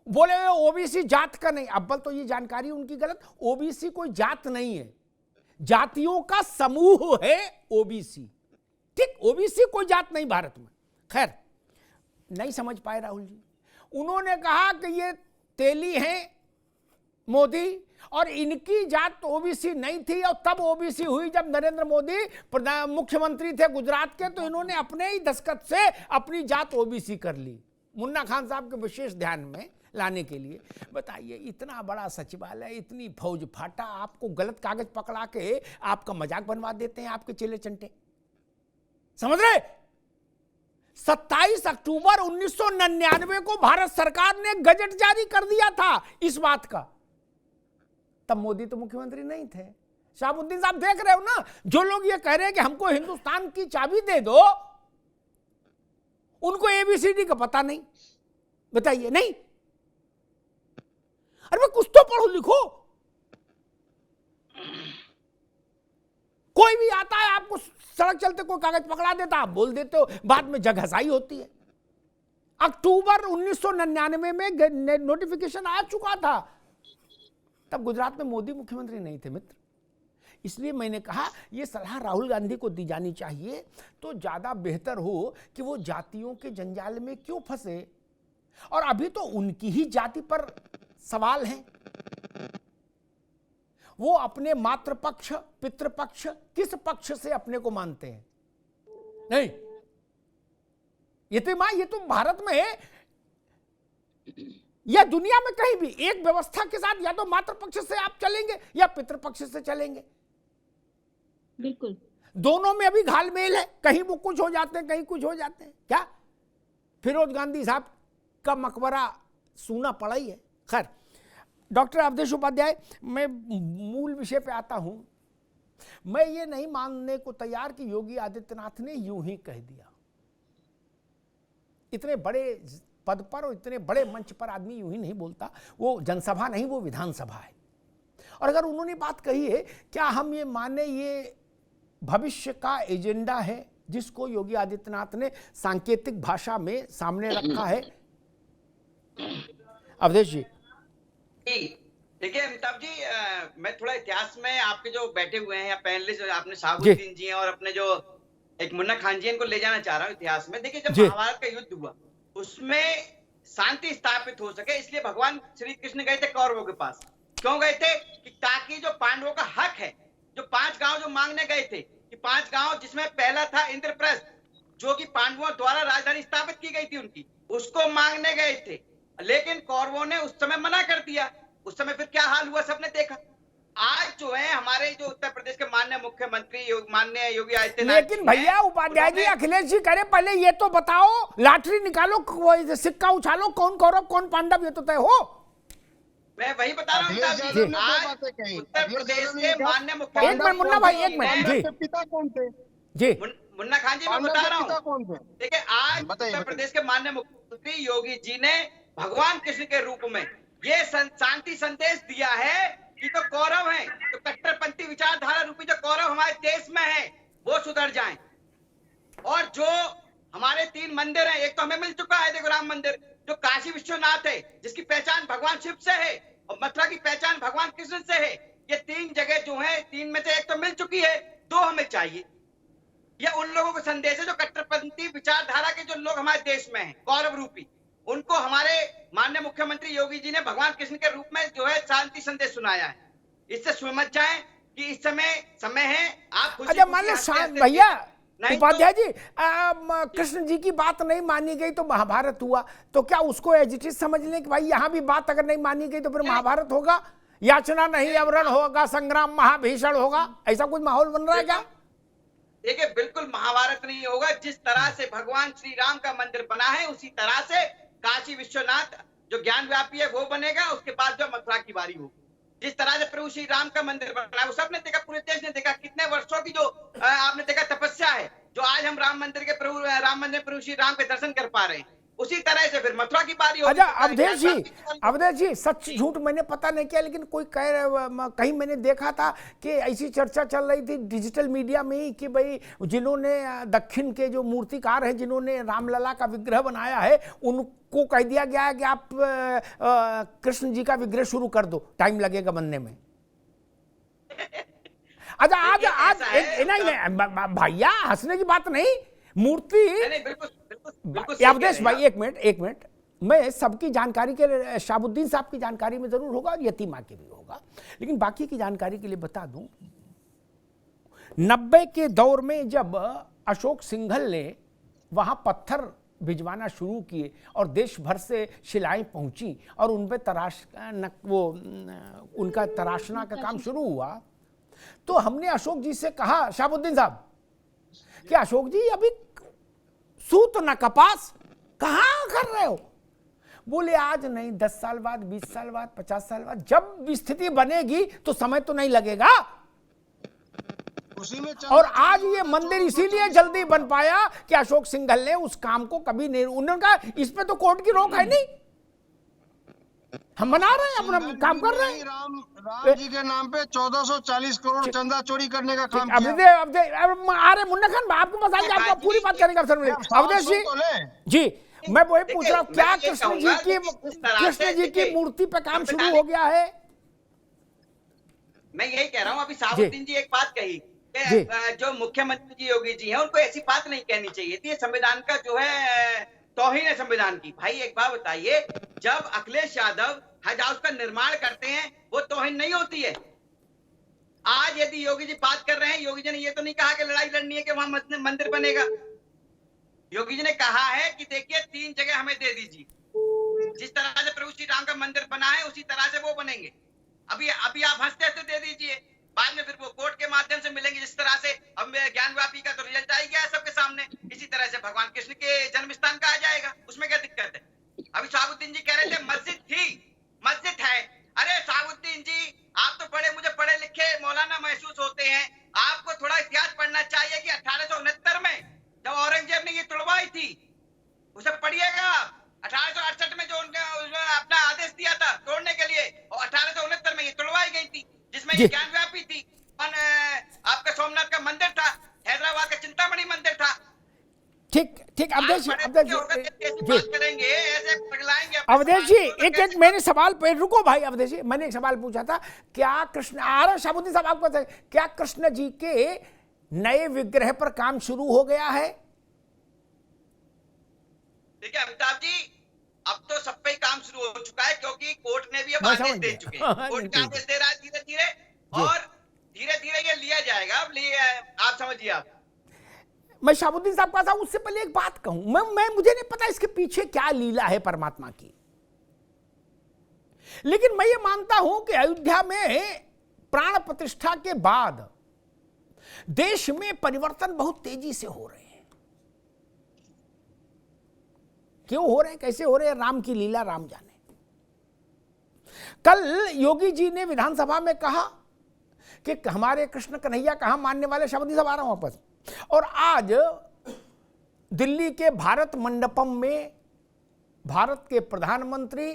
बोले ओबीसी जात का नहीं। अव्वल तो ये जानकारी उनकी गलत, ओबीसी कोई जात नहीं है, जातियों का समूह है ओबीसी। ठीक, ओबीसी कोई जात नहीं भारत में। खैर, नहीं समझ पाए राहुल जी। उन्होंने कहा कि ये तेली हैं मोदी, और इनकी जात ओबीसी नहीं थी, और तब ओबीसी हुई जब नरेंद्र मोदी मुख्यमंत्री थे गुजरात के, तो इन्होंने अपने ही दस्तखत से अपनी जात ओबीसी कर ली। मुन्ना खान साहब के विशेष ध्यान में लाने के लिए बताइए, इतना बड़ा सचिवालय, इतनी फौज फाटा, आपको गलत कागज पकड़ा के आपका मजाक बनवा देते हैं आपके चेले चंटे, समझ रहे। 27 अक्टूबर 1999 को भारत सरकार ने गजट जारी कर दिया था इस बात का। तब मोदी तो मुख्यमंत्री नहीं थे। शाहबुद्दीन साहब देख रहे हो ना, जो लोग ये कह रहे हैं कि हमको हिंदुस्तान की चाबी दे दो, उनको एबीसीडी का पता नहीं। बताइए, नहीं, अरे कुछ तो पढ़ो लिखो। कोई भी आता है, आपको सड़क चलते कोई कागज पकड़ा देता, आप बोल देते हो, बाद में जगहसाई होती है। अक्टूबर 1999 में नोटिफिकेशन आ चुका था, तब गुजरात में मोदी मुख्यमंत्री नहीं थे मित्र। इसलिए मैंने कहा यह सलाह राहुल गांधी को दी जानी चाहिए, तो ज्यादा बेहतर हो कि वो जातियों के जंजाल में क्यों फंसे। और अभी तो उनकी ही जाति पर सवाल है, वो अपने मातृपक्ष पितृपक्ष किस पक्ष से अपने को मानते हैं। नहीं, ये तो भारत में या दुनिया में कहीं भी एक व्यवस्था के साथ या तो मातृपक्ष से आप चलेंगे या पितृपक्ष से चलेंगे। बिल्कुल, दोनों में अभी घालमेल है, कहीं वो कुछ हो जाते हैं, कहीं कुछ हो जाते हैं। क्या फिरोज गांधी साहब का मकबरा सूना पड़ा ही है। खैर, डॉक्टर अवधेश उपाध्याय, मैं मूल विषय पे आता हूं। मैं ये नहीं मानने को तैयार कि योगी आदित्यनाथ ने यूं ही कह दिया। इतने बड़े पद पर और इतने बड़े मंच पर आदमी यूं ही नहीं बोलता। वो जनसभा नहीं, वो विधानसभा है। और अगर उन्होंने बात कही है, क्या हम ये माने ये भविष्य का एजेंडा है जिसको योगी आदित्यनाथ ने सांकेतिक भाषा में सामने रखा है। अवधेश जी। देखिए अमिताभ जी, मैं थोड़ा इतिहास में आपके जो बैठे हुए हैं या पैनलिस्ट, आपने शाहबुद्दीन जी हैं और अपने जो एक मुन्ना खान जी, इनको ले जाना चाह रहा हूँ इतिहास में। देखिए, जब महाभारत का युद्ध हुआ उसमें शांति स्थापित हो सके, इसलिए भगवान श्री कृष्ण गए थे कौरवों के पास। क्यों गए थे? कि ताकि जो पांडवों का हक है, जो 5 गांव जो मांगने गए थे, कि 5 गांव जिसमें पहला था इंद्रप्रस्थ, जो कि पांडवों द्वारा राजधानी स्थापित की गई थी उनकी, उसको मांगने गए थे। लेकिन कौरवों ने उस समय मना कर दिया। उस समय फिर क्या हाल हुआ सबने देखा। आज जो है हमारे जो उत्तर प्रदेश के माननीय मुख्यमंत्री माननीय योगी आदित्यनाथ लेकिन जी भैया हैं, उपाध्याय जी, उन्होंने- अखिलेश जी करे पहले ये तो बताओ, लॉटरी निकालो, सिक्का उछालो, कौन कौरव कौन पांडव, ये तो तय हो। मैं वही बता रहा हूँ अखिलेश साहब यादव जी, ने दो आज बातें कही। उत्तर अखिलेश प्रदेश यादव ने के कहा, माननीय एक मुख्यमंत्री मिनट मुन्ना भाई, एक मिनट हैं, जी के पिता कौन थे? जी मुन्ना खान जी मैं पांडव बता के रहा पिता हूँ। कौन थे? देखिए आज बताइए, उत्तर बताइए। प्रदेश के माननीय मुख्यमंत्री योगी जी ने भगवान कृष्ण के रूप में ये शांति संदेश दिया है कि तो कौरव हैं, तो कट्टरपंथी विचारधारा रूपी जो कौरव हमारे देश में है वो सुधर जाएं। और जो हमारे 3 मंदिर हैं, एक तो हमें मिल चुका है, देखो राम मंदिर, जो काशी विश्वनाथ है जिसकी पहचान भगवान शिव से है, और मथुरा की पहचान भगवान कृष्ण से है। ये 3 जगह जो है, 3 में से एक तो मिल चुकी है, 2 हमें चाहिए। ये उन लोगों को संदेश है जो कट्टरपंथी विचारधारा के जो लोग हमारे देश में हैं, कौरव रूपी, उनको हमारे माननीय मुख्यमंत्री योगी जी ने भगवान कृष्ण के रूप में जो है शांति संदेश सुनाया है। इससे समझ जाएं कि इस समय है, आप खुशी अच्छा मान लो खुशी हंसते भैया नहीं उपाध्याय जी, कृष्ण जी की बात नहीं मानी गई तो महाभारत हुआ, तो क्या उसको एज इट इज समझ लें कि भाई यहाँ भी बात अगर नहीं मानी गई तो फिर महाभारत होगा, याचना नहीं अवरण होगा, संग्राम महाभीषण होगा, ऐसा कुछ माहौल बन रहा है क्या? देखिए बिल्कुल महाभारत नहीं होगा। जिस तरह से भगवान श्री राम का मंदिर बना है उसी तरह से काशी विश्वनाथ जो ज्ञान व्यापी है वो बनेगा। उसके बाद जो मथुरा की बारी होगी, जिस तरह से प्रभु श्री राम का मंदिर बना है वो सबने देखा, पूरे देश ने देखा, कितने वर्षों की जो आपने देखा तपस्या है, जो आज हम राम मंदिर प्रभु श्री राम के दर्शन कर पा रहे हैं, उसी तरह से फिर मथुरा की बारी होगी। अच्छा अवधेश जी सच झूठ मैंने पता नहीं किया, लेकिन कोई कहीं मैंने देखा था कि ऐसी चर्चा चल रही थी डिजिटल मीडिया में ही कि भाई जिन्होंने दक्षिण के जो मूर्तिकार हैं जिन्होंने रामलला का विग्रह बनाया है उनको कह दिया गया है कि आप कृष्ण जी का विग्रह शुरू कर दो, टाइम लगेगा बनने में। अच्छा आज नहीं भैया हंसने की बात नहीं, मूर्ति अवधेश भाई एक मिनट मैं सबकी जानकारी के लिए, शाहबुद्दीन साहब की जानकारी में जरूर होगा और यतीमा की भी होगा, लेकिन बाकी की जानकारी के लिए बता दूं, 90 के दौर में जब अशोक सिंघल ने वहां पत्थर भिजवाना शुरू किए और देश भर से शिलाएं पहुंची और उन पे उनका तराशना का काम शुरू हुआ, तो हमने अशोक जी से कहा, शाहबुद्दीन साहब कि अशोक जी अभी सूत न कपास कहां कर रहे हो? बोले आज नहीं, 10 साल बाद, 20 साल बाद, 50 साल बाद, जब स्थिति बनेगी तो समय तो नहीं लगेगा। उसी में और आज ये मंदिर इसीलिए जल्दी बन पाया कि अशोक सिंघल ने उस काम को कभी नहीं, उन्होंने कहा इस पे तो कोर्ट की रोक है नहीं, हम बना रहे हैं, अपना काम कर रहे हैं। राम जी के नाम पे 1440 करोड़ चंदा चोरी करने का काम अब किया। आ रहे मुन्ना खान, आपको बताइए, आपको पूरी बात करने का अवसर मिलेगा। अवधेश जी मैं वही पूछ रहा हूँ, क्या कृष्ण जी की मूर्ति पे काम शुरू हो गया है? मैं यही कह रहा हूँ, अभी साबुद्दीन जी एक बात कही कि जो मुख्यमंत्री जी योगी जी हैं उनको ऐसी बात नहीं कहनी चाहिए थी, संविधान का जो है तौहीन है संविधान की। भाई एक बात बताइए, जब अखिलेश यादव हज हाउस का निर्माण करते हैं वो तौहीन नहीं होती है? आज यदि योगी जी बात कर रहे हैं, योगी जी ने ये तो नहीं कहा कि लड़ाई लड़नी है कि वहां मंदिर बनेगा। योगी जी ने कहा है कि देखिए 3 जगह हमें दे दीजिए, जिस तरह से प्रभु श्री राम का मंदिर बना है उसी तरह से वो बनेंगे। अभी आप हंसते हंसते दे दीजिए, बाद में फिर वो कोर्ट के माध्यम से मिलेंगे। जिस तरह से अब ज्ञान व्यापी का तो रिजल्ट आ ही गया है सबके सामने, इसी तरह से भगवान कृष्ण के जन्म स्थान का आ जाएगा, उसमें क्या दिक्कत है? अभी साबुद्दीन जी कह रहे थे मस्जिद थी, मस्जिद है। अरे साबुद्दीन जी आप तो मुझे पढ़े लिखे मौलाना महसूस होते हैं, आपको थोड़ा इतिहास पढ़ना चाहिए कि 1869 में जब औरंगजेब ने ये तुड़वाई थी, उसे पढ़िएगा आप। 1868 में जो उन्होंने अपना आदेश दिया था तोड़ने के लिए, और 1869 में ये तुड़वाई गई थी, जिसमें ये ज्ञान व्यापी थी, आपका सोमनाथ का मंदिर था, हैदराबाद का चिंतामणि मंदिर था। ठीक अवधेश जी एक मैंने सवाल पे रुको भाई, अवधेश जी मैंने एक सवाल पूछा था, क्या कृष्ण शाहबुद्दीन साहब आपको बताइए, क्या कृष्ण जी के नए विग्रह पर काम शुरू हो गया है? देखिए अमिताभ जी, अब तो सब पे काम शुरू हो चुका है, क्योंकि कोर्ट ने भी अब आदेश दे चुके हैं। कोर्ट का आदेश दे रहा है धीरे धीरे, और धीरे धीरे ये लिया जाएगा। अब आप समझिए। आप मैं शाहबुद्दीन साहब का था, उससे पहले एक बात कहूं, मैं मुझे नहीं पता इसके पीछे क्या लीला है परमात्मा की, लेकिन मैं ये मानता हूं कि अयोध्या में प्राण प्रतिष्ठा के बाद देश में परिवर्तन बहुत तेजी से हो रहे हैं। क्यों हो रहे हैं, कैसे हो रहे हैं, राम की लीला राम जाने। कल योगी जी ने विधानसभा में कहा कि हमारे कृष्ण कन्हैया कहां मानने वाले, शब्द सब आ रहा हूं वापस। और आज दिल्ली के भारत मंडपम में भारत के प्रधानमंत्री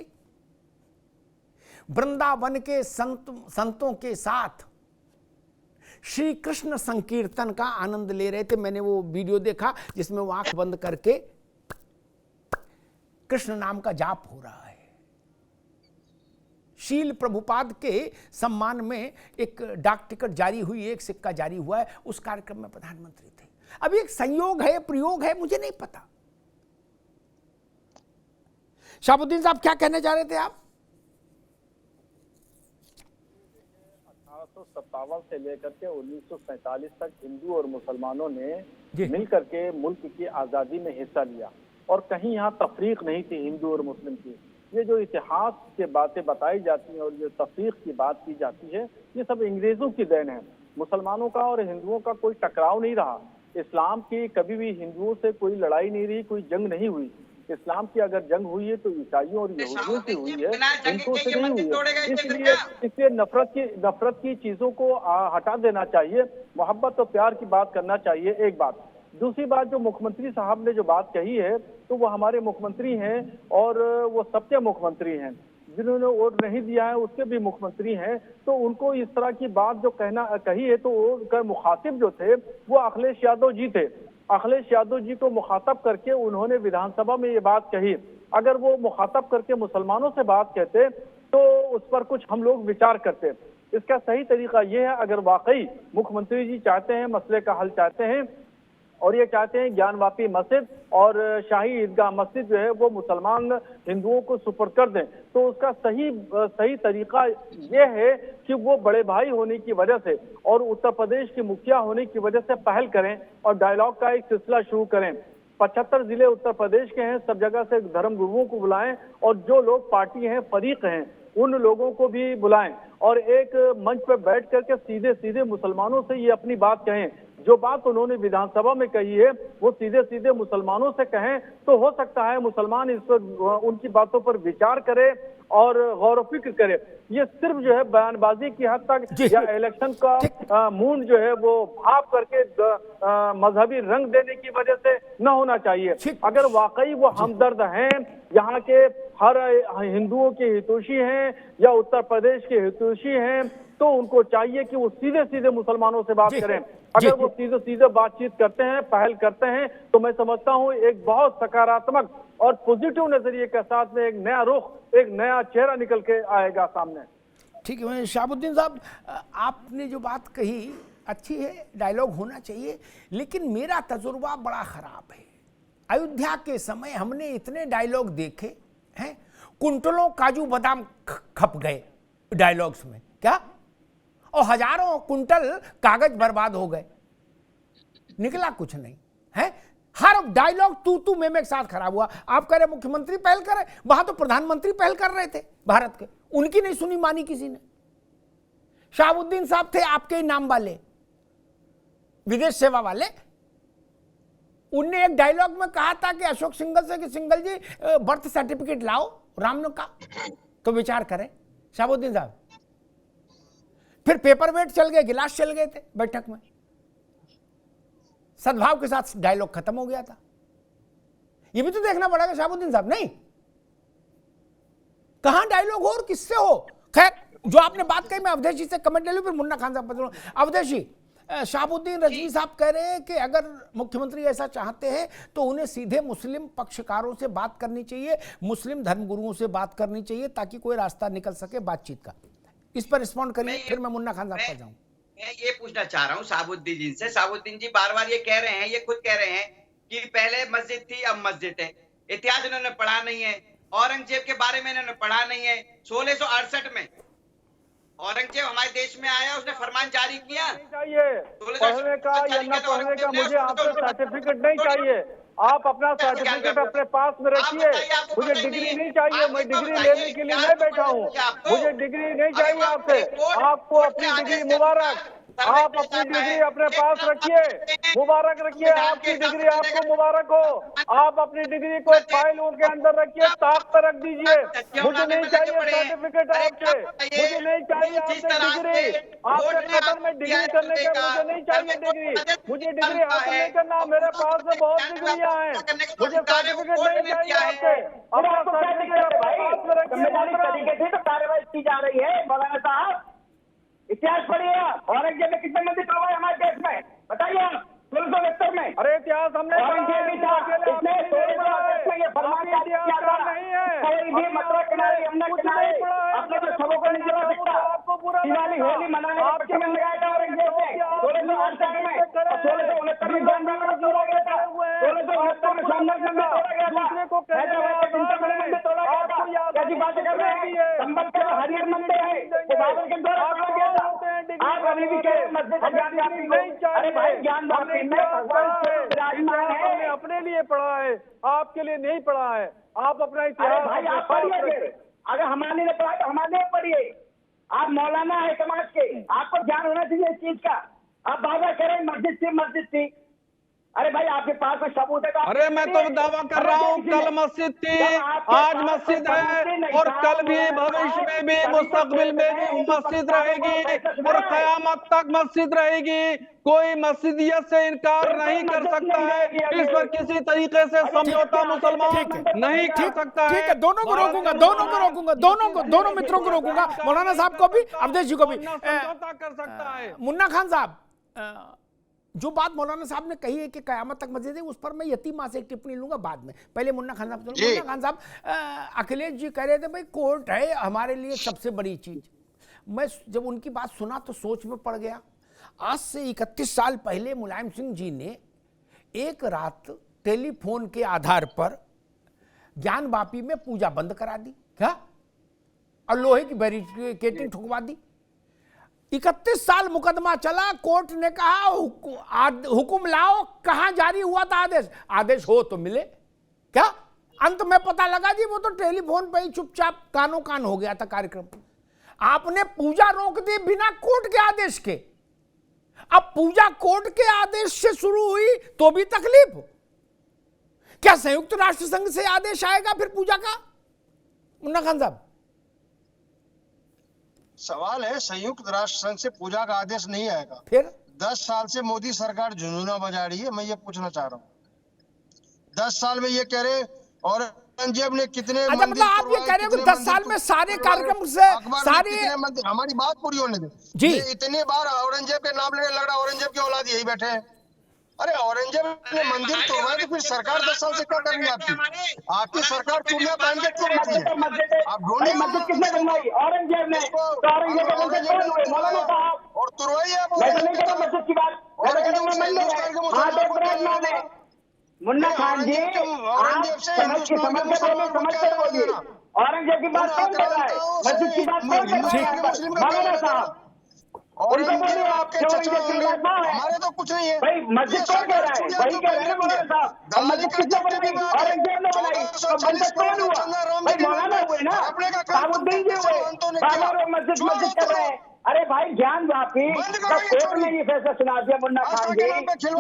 वृंदावन के संतों के साथ श्री कृष्ण संकीर्तन का आनंद ले रहे थे। मैंने वो वीडियो देखा जिसमें वो आंख बंद करके कृष्ण नाम का जाप हो रहा है। शील प्रभुपाद के सम्मान में एक डाक टिकट जारी हुई, एक सिक्का जारी हुआ है, उस कार्यक्रम में प्रधानमंत्री थे। अभी एक संयोग है, प्रयोग है, मुझे नहीं पता। शाहबुद्दीन साहब क्या कहने जा रहे थे आप? 1857 से लेकर के 1947 तक हिंदू और मुसलमानों ने मिलकर के मुल्क की आजादी में हिस्सा लिया और कहीं यहाँ तफरीक नहीं थी हिंदू और मुस्लिम की। ये जो इतिहास की बातें बताई जाती हैं और जो तफरीक की बात की जाती है, ये सब अंग्रेजों की देन है। मुसलमानों का और हिंदुओं का कोई टकराव नहीं रहा। इस्लाम की कभी भी हिंदुओं से कोई लड़ाई नहीं रही, कोई जंग नहीं हुई। इस्लाम की अगर जंग हुई है तो ईसाइयों और यहूदियों की हुई है, हिंदुओं से नहीं हुई है। इसलिए नफरत की चीजों को हटा देना चाहिए, मोहब्बत और प्यार की बात करना चाहिए। एक बात। दूसरी बात, जो मुख्यमंत्री साहब ने जो बात कही है, तो वो हमारे मुख्यमंत्री हैं और वो सबके मुख्यमंत्री हैं। जिन्होंने वोट नहीं दिया है उसके भी मुख्यमंत्री हैं, तो उनको इस तरह की बात जो कही है, तो उनका मुखातिब जो थे वो अखिलेश यादव जी थे। अखिलेश यादव जी को मुखातब करके उन्होंने विधानसभा में ये बात कही। अगर वो मुखातब करके मुसलमानों से बात कहते तो उस पर कुछ हम लोग विचार करते। इसका सही तरीका ये है, अगर वाकई मुख्यमंत्री जी चाहते हैं, मसले का हल चाहते हैं और ये चाहते हैं ज्ञानवापी मस्जिद और शाही ईदगाह मस्जिद जो है वो मुसलमान हिंदुओं को सुपुर्द कर दें, तो उसका सही तरीका ये है कि वो बड़े भाई होने की वजह से और उत्तर प्रदेश के मुखिया होने की वजह से पहल करें और डायलॉग का एक सिलसिला शुरू करें। 75 जिले उत्तर प्रदेश के हैं, सब जगह से धर्म गुरुओं को बुलाएं और जो लोग पार्टी हैं, फरीक हैं, उन लोगों को भी बुलाएं और एक मंच पर बैठ करके सीधे सीधे मुसलमानों से ये अपनी बात कहें। जो बात उन्होंने विधानसभा में कही है वो सीधे सीधे मुसलमानों से कहें, तो हो सकता है मुसलमान इस पर उनकी बातों पर विचार करे और गौर फिक्र करे। ये सिर्फ जो है बयानबाजी की हद तक या इलेक्शन का मूड जो है वो भाप करके मजहबी रंग देने की वजह से न होना चाहिए। अगर वाकई वो हमदर्द हैं, यहाँ के हर हिंदुओं के हितैषी हैं या उत्तर प्रदेश के हितैषी हैं, तो उनको चाहिए कि वो सीधे सीधे मुसलमानों से बात करें। अगर वो सीधे सीधे बातचीत करते हैं, पहल करते हैं, तो मैं समझता हूँ एक बहुत सकारात्मक और पॉजिटिव नजरिए के साथ में एक नया रुख, एक नया चेहरा निकल के आएगा सामने। ठीक है शाहबुद्दीन साहब, आपने जो बात कही अच्छी है, डायलॉग होना चाहिए, लेकिन मेरा तजुर्बा बड़ा खराब है। अयोध्या के समय हमने इतने डायलॉग देखे हैं, कुंटलों काजू बादाम खप गए डायलॉग्स में, क्या, और हजारों कुंटल कागज बर्बाद हो गए, निकला कुछ नहीं है। हर डायलॉग तू में एक साथ खराब हुआ। आप कह रहे मुख्यमंत्री पहल कर रहे, वहां तो प्रधानमंत्री पहल कर रहे थे भारत के, उनकी नहीं सुनी मानी किसी ने। शाहबुद्दीन साहब थे आपके नाम वाले, विदेश सेवा वाले, उनने एक डायलॉग में कहा था कि अशोक सिंघल से कि सिंघल जी बर्थ सर्टिफिकेट लाओ राम ने कहा, तो विचार करें शाहबुद्दीन साहब। फिर पेपर वेट चल गए, गिलास चल गए थे बैठक में, सद्भाव के साथ डायलॉग खत्म हो गया था। ये भी तो देखना पड़ेगा शाहबुद्दीन साहब, नहीं कहां डायलॉग हो और किससे हो। खैर, जो आपने बात कही, मैं अवधेश जी से कमेंट ले लूं, फिर मुन्ना खान साहब बता। अवधेश जी, शाहबुद्दीन रजवी साहब कह रहे हैं कि अगर मुख्यमंत्री ऐसा चाहते हैं तो उन्हें सीधे मुस्लिम पक्षकारों से बात करनी चाहिए, मुस्लिम धर्मगुरुओं से बात करनी चाहिए, ताकि कोई रास्ता निकल सके बातचीत का। इस पर रिस्पॉन्ड करिए, फिर मैं मुन्ना खान साहब पर जाऊं। मैं ये पूछना चाह रहा हूँ शाहबुद्दीन जी से। शाहबुद्दीन जी बार बार ये कह रहे हैं, ये खुद कह रहे हैं कि पहले मस्जिद थी अब मस्जिद है। इतिहास इन्होंने पढ़ा नहीं है, औरंगजेब के बारे में इन्होंने पढ़ा नहीं है। 1668 में औरंगजेब हमारे देश में आया, उसने फरमान जारी किया। चाहिए पढ़ने का या न पढ़ने का मुझे आपसे सर्टिफिकेट नहीं चाहिए। आप अपना सर्टिफिकेट अपने पास में रखिए। मुझे डिग्री नहीं चाहिए, मैं डिग्री लेने के लिए नहीं बैठा हूँ। मुझे डिग्री नहीं चाहिए आपसे। आपको अपनी डिग्री मुबारक, आप अपनी डिग्री अपने पास रखिए, मुबारक रखिए। आपकी डिग्री आपको मुबारक हो। आप अपनी डिग्री को फाइलों के अंदर रखिए, ताक पर रख दीजिए। मुझे नहीं चाहिए सर्टिफिकेट आपसे, मुझे नहीं चाहिए आपसे डिग्री। आपके कदम में डिग्री करने के मुझे नहीं चाहिए डिग्री। मुझे डिग्री हासिल नहीं करना, मेरे पास में बहुत डिग्रियां हैं। मुझे सर्टिफिकेट नहीं चाहिए आपसे। अपना सर्टिफिकेट अपने पास में रखिए। तरीके से तो कार्रवाई की जा रही है। मौलाना साहब, इतिहास पढ़िए। औरंगजेब ने कितने मंदिर तोड़वाए हमारे देश में, बताइए आप। 1670 में। अरे इतिहास हमने औरंगजेब भी था, इसने 1610 में ये फरमान जारी किया था, कोई भी मथुरा किनारे, यमुना किनारे अपने जो शवों को नहीं जला सकता। दिवाली होली मनाने में प्रतिबंध लगाया था औरंगजेब ने 1668 में। 1669 में गांधी तोड़ा गया था, 1669 में सोमनाथ मंदिर तोड़ा गया था, हैदराबाद के चिंतामणि मंदिर तोड़ा गया था। कैसी बातें कर रहे हैं? संभल के हरिहर मंदिर है, वो बाबर के द्वारा तोड़ा गया था। आप अभी भी कह मस्जिद का ज्ञान व्यापी हो। अरे भाई, ज्ञान व्यापी हमने अपने लिए पढ़ा है, आपके लिए नहीं पढ़ा है। आप अपना इतिहास भाई आप पढ़िए। अगर हमारे लिए पढ़ा तो हमारे लिए पढ़िए। आप मौलाना है समाज के, आपको ज्ञान होना चाहिए इस चीज का। आप बाबा करें मस्जिद थी। अरे भाई, आपके पास कोई सबूत है? अरे मैं तो दावा कर रहा हूँ, कल मस्जिद थी, आज मस्जिद है, और कल भी, भविष्य में भी, मुस्तकबिल में भी मस्जिद रहेगी, और कयामत तक मस्जिद रहेगी। कोई मस्जिदियत से इनकार नहीं कर सकता है। इस पर किसी तरीके से समझौता मुसलमान नहीं कर सकता है। ठीक है, दोनों को रोकूंगा, दोनों मित्रों को रोकूंगा, मौलाना साहब को भी, अवधेश जी को भी। समझौता कर सकता है। मुन्ना खान साहब, जो बात मौलाना साहब ने कही है कि कयामत तक मस्जिद है, उस पर मैं यतीमा से एक टिप्पणी लूंगा बाद में। पहले मुन्ना खान साहब। मुन्ना खान साहब, अखिलेश जी कह रहे थे भाई कोर्ट है हमारे लिए सबसे बड़ी चीज। मैं जब उनकी बात सुना तो सोच में पड़ गया। आज से 31 साल पहले मुलायम सिंह जी ने एक रात टेलीफोन के आधार पर ज्ञानवापी में पूजा बंद करा दी, क्या, और लोहे की बैरिकेडिंग ठुकवा दी। 31 साल मुकदमा चला, कोर्ट ने कहा हुक्म लाओ, कहां जारी हुआ था आदेश? आदेश हो तो मिले, क्या? अंत में पता लगा जी वो तो टेलीफोन पे ही चुपचाप कानों कान हो गया था कार्यक्रम। आपने पूजा रोक दी बिना कोर्ट के आदेश के। अब पूजा कोर्ट के आदेश से शुरू हुई तो भी तकलीफ। क्या संयुक्त राष्ट्र संघ से आदेश आएगा फिर पूजा का? मुन्ना खान साहब, सवाल है, संयुक्त राष्ट्र संघ से पूजा का आदेश नहीं आएगा। फिर 10 साल से मोदी सरकार झुंझुना बजा रही है। मैं ये पूछना चाह रहा हूँ, 10 साल में ये कह रहे औरंगजेब ने कितने मंदिर, मतलब आप ये कह रहे हो कि 10 साल में सारे कार्यक्रम से सारे, हमारी बात पूरी होने दे जी। इतनी बार औरंगजेब के नाम लेने लग रहा, औरंगजेब के औलाद यही बैठे हैं। अरे औरंगजेब ने मंदिर तोड़वाए तो फिर सरकार 10 साल से क्या कर रही है? आपकी सरकार चूड़ियां पहन के क्यों बैठी है? आप ढूंढिए मस्जिद किसने बनवाई? औरंगजेब ने। तो औरंगजेब के मंदिर कौन हुए? मौलाना साहब। और तुरवाइए आप। मैं तो नहीं कह रहा मस्जिद की बात, मुन्ना खान जी, आप समझ के बोलिए। औरंगजेब की बात कौन कर रहा है? मस्जिद की बात कौन कर रहा है? मौलाना साहब, हमारे तो कुछ नहीं है भाई। मस्जिद कौन कह रहा है? वही कह रहे हैं मौलाना साहब। मस्जिद किसने बनाई? औरंगजेब ने बनाई। तो बंदर कौन हुआ? भाई मौलाना हुए ना, साबुद्दीन जी हुए। बाबर मस्जिद कर रहे हैं। अरे भाई, ज्ञान व्यापी का कोर्ट ने ये फैसला सुना दिया मुन्ना खान जी,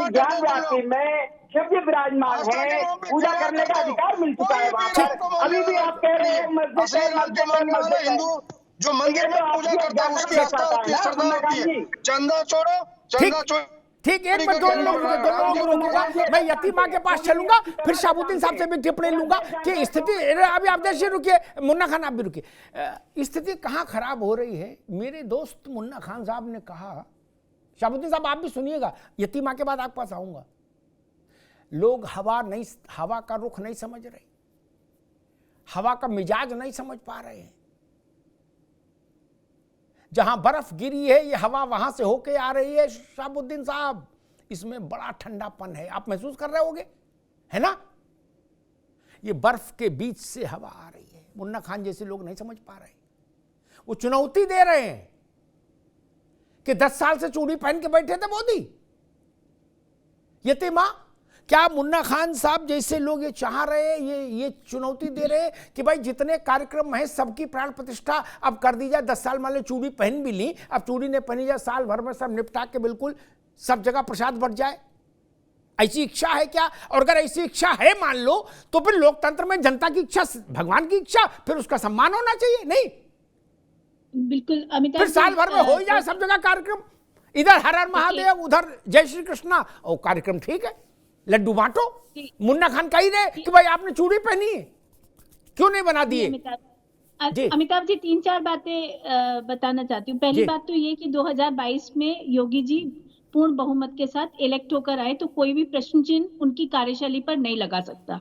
ज्ञान व्यापी में शिव जी विराजमान है, पूजा करने का अधिकार मिल चुका है वहाँ पर। अभी भी आप कह रहे हैं मस्जिद हिंदू जो मंदिर में पूजा करता है उसकी आस्था होती है, श्रद्धा होती है। चंदा छोड़ो, चंदा छोड़ो। ठीक, एक मिनट, दोनों लोगों को रोकूंगा। मैं यतीमा के पास चलूंगा, फिर शाहबुद्दीन साहब से भी टिप्पणी लूंगा कि स्थिति, अभी आप देश रुकिए, मुन्ना खान आप भी रुकिए। स्थिति कहाँ खराब हो रही है? मेरे दोस्त मुन्ना खान साहब ने कहा, शाहबुद्दीन साहब आप भी सुनिएगा, यतीमा के बाद आपके पास आऊंगा। लोग हवा का रुख नहीं समझ रहे, हवा का मिजाज नहीं समझ पा रहे हैं। जहां बर्फ गिरी है ये हवा वहां से होके आ रही है। शाहबुद्दीन साहब, इसमें बड़ा ठंडापन है, आप महसूस कर रहे होगे, है ना? ये बर्फ के बीच से हवा आ रही है। मुन्ना खान जैसे लोग नहीं समझ पा रहे, वो चुनौती दे रहे हैं कि 10 साल से चूड़ी पहन के बैठे थे मोदी। यतीमा, क्या मुन्ना खान साहब जैसे लोग ये चाह रहे हैं, ये चुनौती दे रहे हैं कि भाई जितने कार्यक्रम हैं सबकी प्राण प्रतिष्ठा अब कर दी जाए? 10 साल मान लो चूड़ी पहन भी ली, अब चूड़ी ने पहनी जाए, साल भर में सब निपटा के बिल्कुल सब जगह प्रसाद बढ़ जाए, ऐसी इच्छा है क्या? और अगर ऐसी इच्छा है मान लो, तो फिर लोकतंत्र में जनता की इच्छा भगवान की इच्छा, फिर उसका सम्मान होना चाहिए नहीं? बिल्कुल अमिताभ फिर साल भर में हो ही जाए सब जगह कार्यक्रम, इधर हर हर महादेव, उधर जय श्री कृष्णा, और कार्यक्रम ठीक है, लड्डू बांटो। मुन्ना खान कह रहे कि भाई आपने चूड़ी पहनी है, क्यों नहीं बना दिए? अमिताभ जी 3-4 बातें बताना चाहती हूँ। पहली बात तो ये कि 2022 में योगी जी पूर्ण बहुमत के साथ इलेक्ट होकर आए, तो कोई भी प्रश्न चिन्ह उनकी कार्यशैली पर नहीं लगा सकता,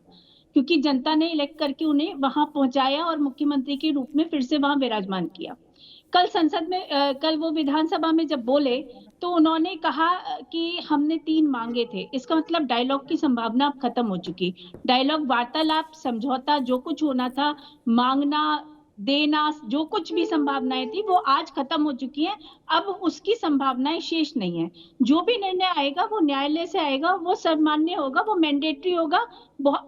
क्योंकि जनता ने इलेक्ट करके उन्हें वहां पहुंचाया और मुख्यमंत्री के रूप में फिर से वहां विराजमान किया। कल संसद में कल वो विधानसभा में जब बोले तो उन्होंने कहा कि हमने 3 मांगे थे। इसका मतलब डायलॉग की संभावना अब खत्म हो चुकी। डायलॉग, वार्तालाप, समझौता, जो कुछ होना था, मांगना, देना, जो कुछ भी संभावनाएं थी वो आज खत्म हो चुकी हैं। अब उसकी संभावनाएं शेष नहीं है। जो भी निर्णय आएगा वो न्यायालय से आएगा, वो सर्वमान्य होगा, वो मैंडेटरी होगा।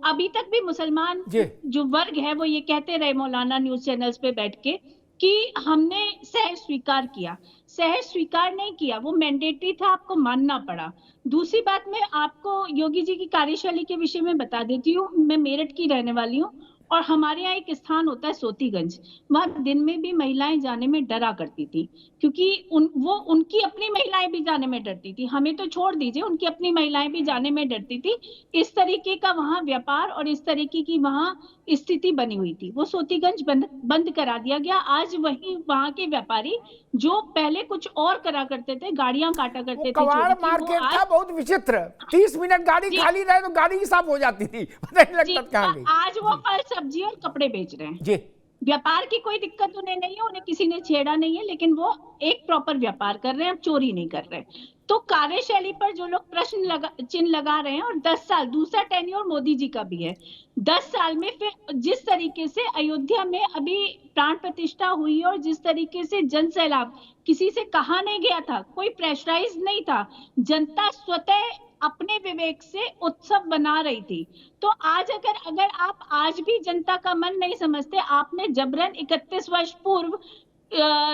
अभी तक भी मुसलमान जो वर्ग है वो ये कहते रहे मौलाना न्यूज चैनल्स पे बैठ के कि हमने सहज स्वीकार किया। सहज स्वीकार नहीं किया, वो मैंडेटरी था, आपको मानना पड़ा। दूसरी बात, मैं आपको योगी जी की कार्यशैली के विषय में बता देती हूँ। मैं मेरठ की रहने वाली हूँ और हमारे यहाँ एक स्थान होता है सोतीगंज, वहां दिन में भी महिलाएं जाने में डरा करती थी, क्योंकि उनकी अपनी महिलाएं भी जाने में डरती थी। हमें तो छोड़ दीजिए, उनकी अपनी महिलाएं भी जाने में डरती थी। इस तरीके का वहां व्यापार और इस तरीके की वहां स्थिति बनी हुई थी। वो सोतीगंज बंद करा दिया गया। आज वहां के व्यापारी जो पहले कुछ और करा करते थे, गाड़ियां काटा करते थे, कबाड़ मार्केट था बहुत विचित्र। 30 मिनट गाड़ी खाली रहे तो गाड़ी ही साफ हो जाती थी, पता नहीं लगता कहां गई। आज वो फल, सब्जी और कपड़े बेच रहे हैं जी। व्यापार की कोई दिक्कत उन्हें नहीं है, उन्हें किसी ने छेड़ा नहीं है, लेकिन वो एक प्रॉपर व्यापार कर रहे हैं, चोरी नहीं कर रहे। तो कार्यशैली पर जो लोग प्रश्न चिन्ह लगा रहे हैं, और 10 साल दूसरा टेन्योर मोदी जी का भी है, 10 साल में फिर जिस तरीके से अयोध्या में अभी प्राण प्रतिष्ठा हुई और जिस तरीके से जन सैलाब, किसी से कहा नहीं गया था, कोई प्रेशराइज नहीं था, जनता स्वतः अपने विवेक से उत्सव बना रही थी। तो आज अगर आप आज भी जनता का मन नहीं समझते, आपने जबरन 31 वर्ष पूर्व